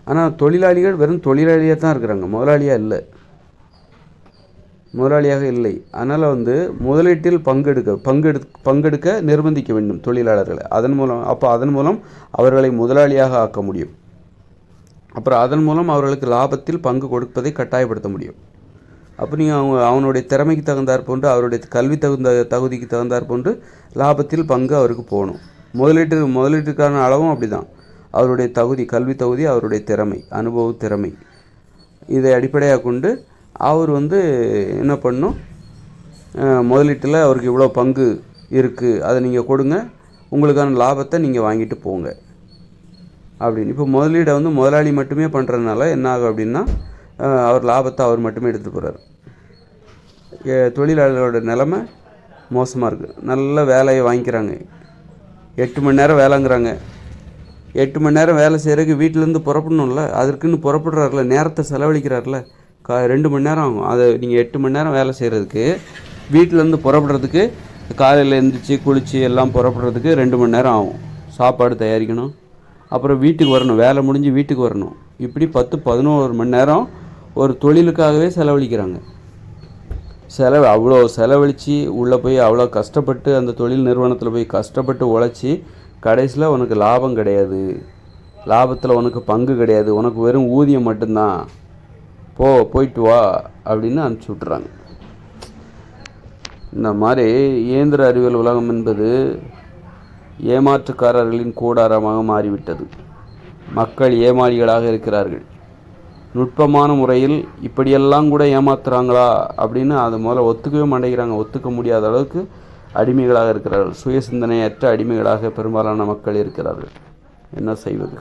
ஆனால் தொழிலாளிகள் வெறும் தொழிலாளியாக தான் இருக்கிறாங்க, முதலாளியாக இல்லை. அதனால் வந்து முதலீட்டில் பங்கெடுக்க நிர்பந்திக்க வேண்டும் தொழிலாளர்களை. அதன் மூலம் அவர்களை முதலாளியாக ஆக்க முடியும். அப்புறம் அதன் மூலம் அவர்களுக்கு லாபத்தில் பங்கு கொடுப்பதை கட்டாயப்படுத்த முடியும். அப்போ நீங்கள் அவனுடைய திறமைக்கு தகுந்தாற் போன்று, அவருடைய கல்வி தகுதிக்கு தகுந்தாற் போன்று லாபத்தில் பங்கு அவருக்கு போகணும். முதலீட்டுக்கான அளவும் அப்படி தான். அவருடைய கல்வி தகுதி, அவருடைய திறமை, திறமை, இதை அடிப்படையாக கொண்டு அவர் வந்து என்ன பண்ணணும், முதலீட்டில் அவருக்கு இவ்வளோ பங்கு இருக்குது, அதை நீங்கள் கொடுங்க, உங்களுக்கான லாபத்தை நீங்கள் வாங்கிட்டு போங்க அப்படின்னு. இப்போ முதலீடை வந்து முதலாளி மட்டுமே பண்ணுறதுனால என்ன ஆகும் அப்படின்னா, லாபத்தை அவர் மட்டுமே எடுத்துகிட்டு போகிறார். தொழிலாளர்களோட நிலைமை மோசமாக இருக்குது. நல்ல வேலையை வாங்கிக்கிறாங்க, 8 மணி நேரம் வேலைங்கிறாங்க. 8 மணி நேரம் வேலை செய்கிறதுக்கு வீட்டிலேருந்து புறப்படணும்ல, அதற்குன்னு புறப்படுறாருல, நேரத்தை செலவழிக்கிறார்ல. 2 மணி நேரம் ஆகும். அதை நீங்கள் 8 மணி நேரம் வேலை செய்கிறதுக்கு வீட்டிலேருந்து புறப்படுறதுக்கு காலையில் எழுந்திரிச்சி குளித்து எல்லாம் புறப்படுறதுக்கு 2 மணி நேரம் ஆகும். சாப்பாடு தயாரிக்கணும், அப்புறம் வீட்டுக்கு வரணும், வேலை முடிஞ்சு வீட்டுக்கு வரணும். இப்படி 10-11 மணி நேரம் ஒரு தொழிலுக்காகவே செலவழிக்கிறாங்க. அவ்வளோ செலவழித்து உள்ளே போய் அவ்வளோ கஷ்டப்பட்டு அந்த தொழில் நிறுவனத்தில் போய் கஷ்டப்பட்டு உழைச்சி கடைசியில் உனக்கு லாபம் கிடையாது, லாபத்தில் உனக்கு பங்கு கிடையாது, உனக்கு வெறும் ஊதியம் மட்டும்தான், போயிட்டு வா அப்படின்னு அனுப்பிச்சி விட்றாங்க. இந்த மாதிரி இயந்திர அறிவியல் உலகம் என்பது ஏமாற்றுக்காரர்களின் கூடாரமாக மாறிவிட்டது. மக்கள் ஏமாளிகளாக இருக்கிறார்கள். நுட்பமான முறையில் இப்படியெல்லாம் கூட ஏமாத்துறாங்களா அப்படின்னு அதை முதல்ல ஒத்துக்கவே மாட்டேங்கிறாங்க. ஒத்துக்க முடியாத அளவுக்கு அடிமைகளாக இருக்கிறார்கள். சுய சிந்தனையற்ற அடிமைகளாக பெரும்பாலான மக்கள் இருக்கிறார்கள். என்ன செய்வது?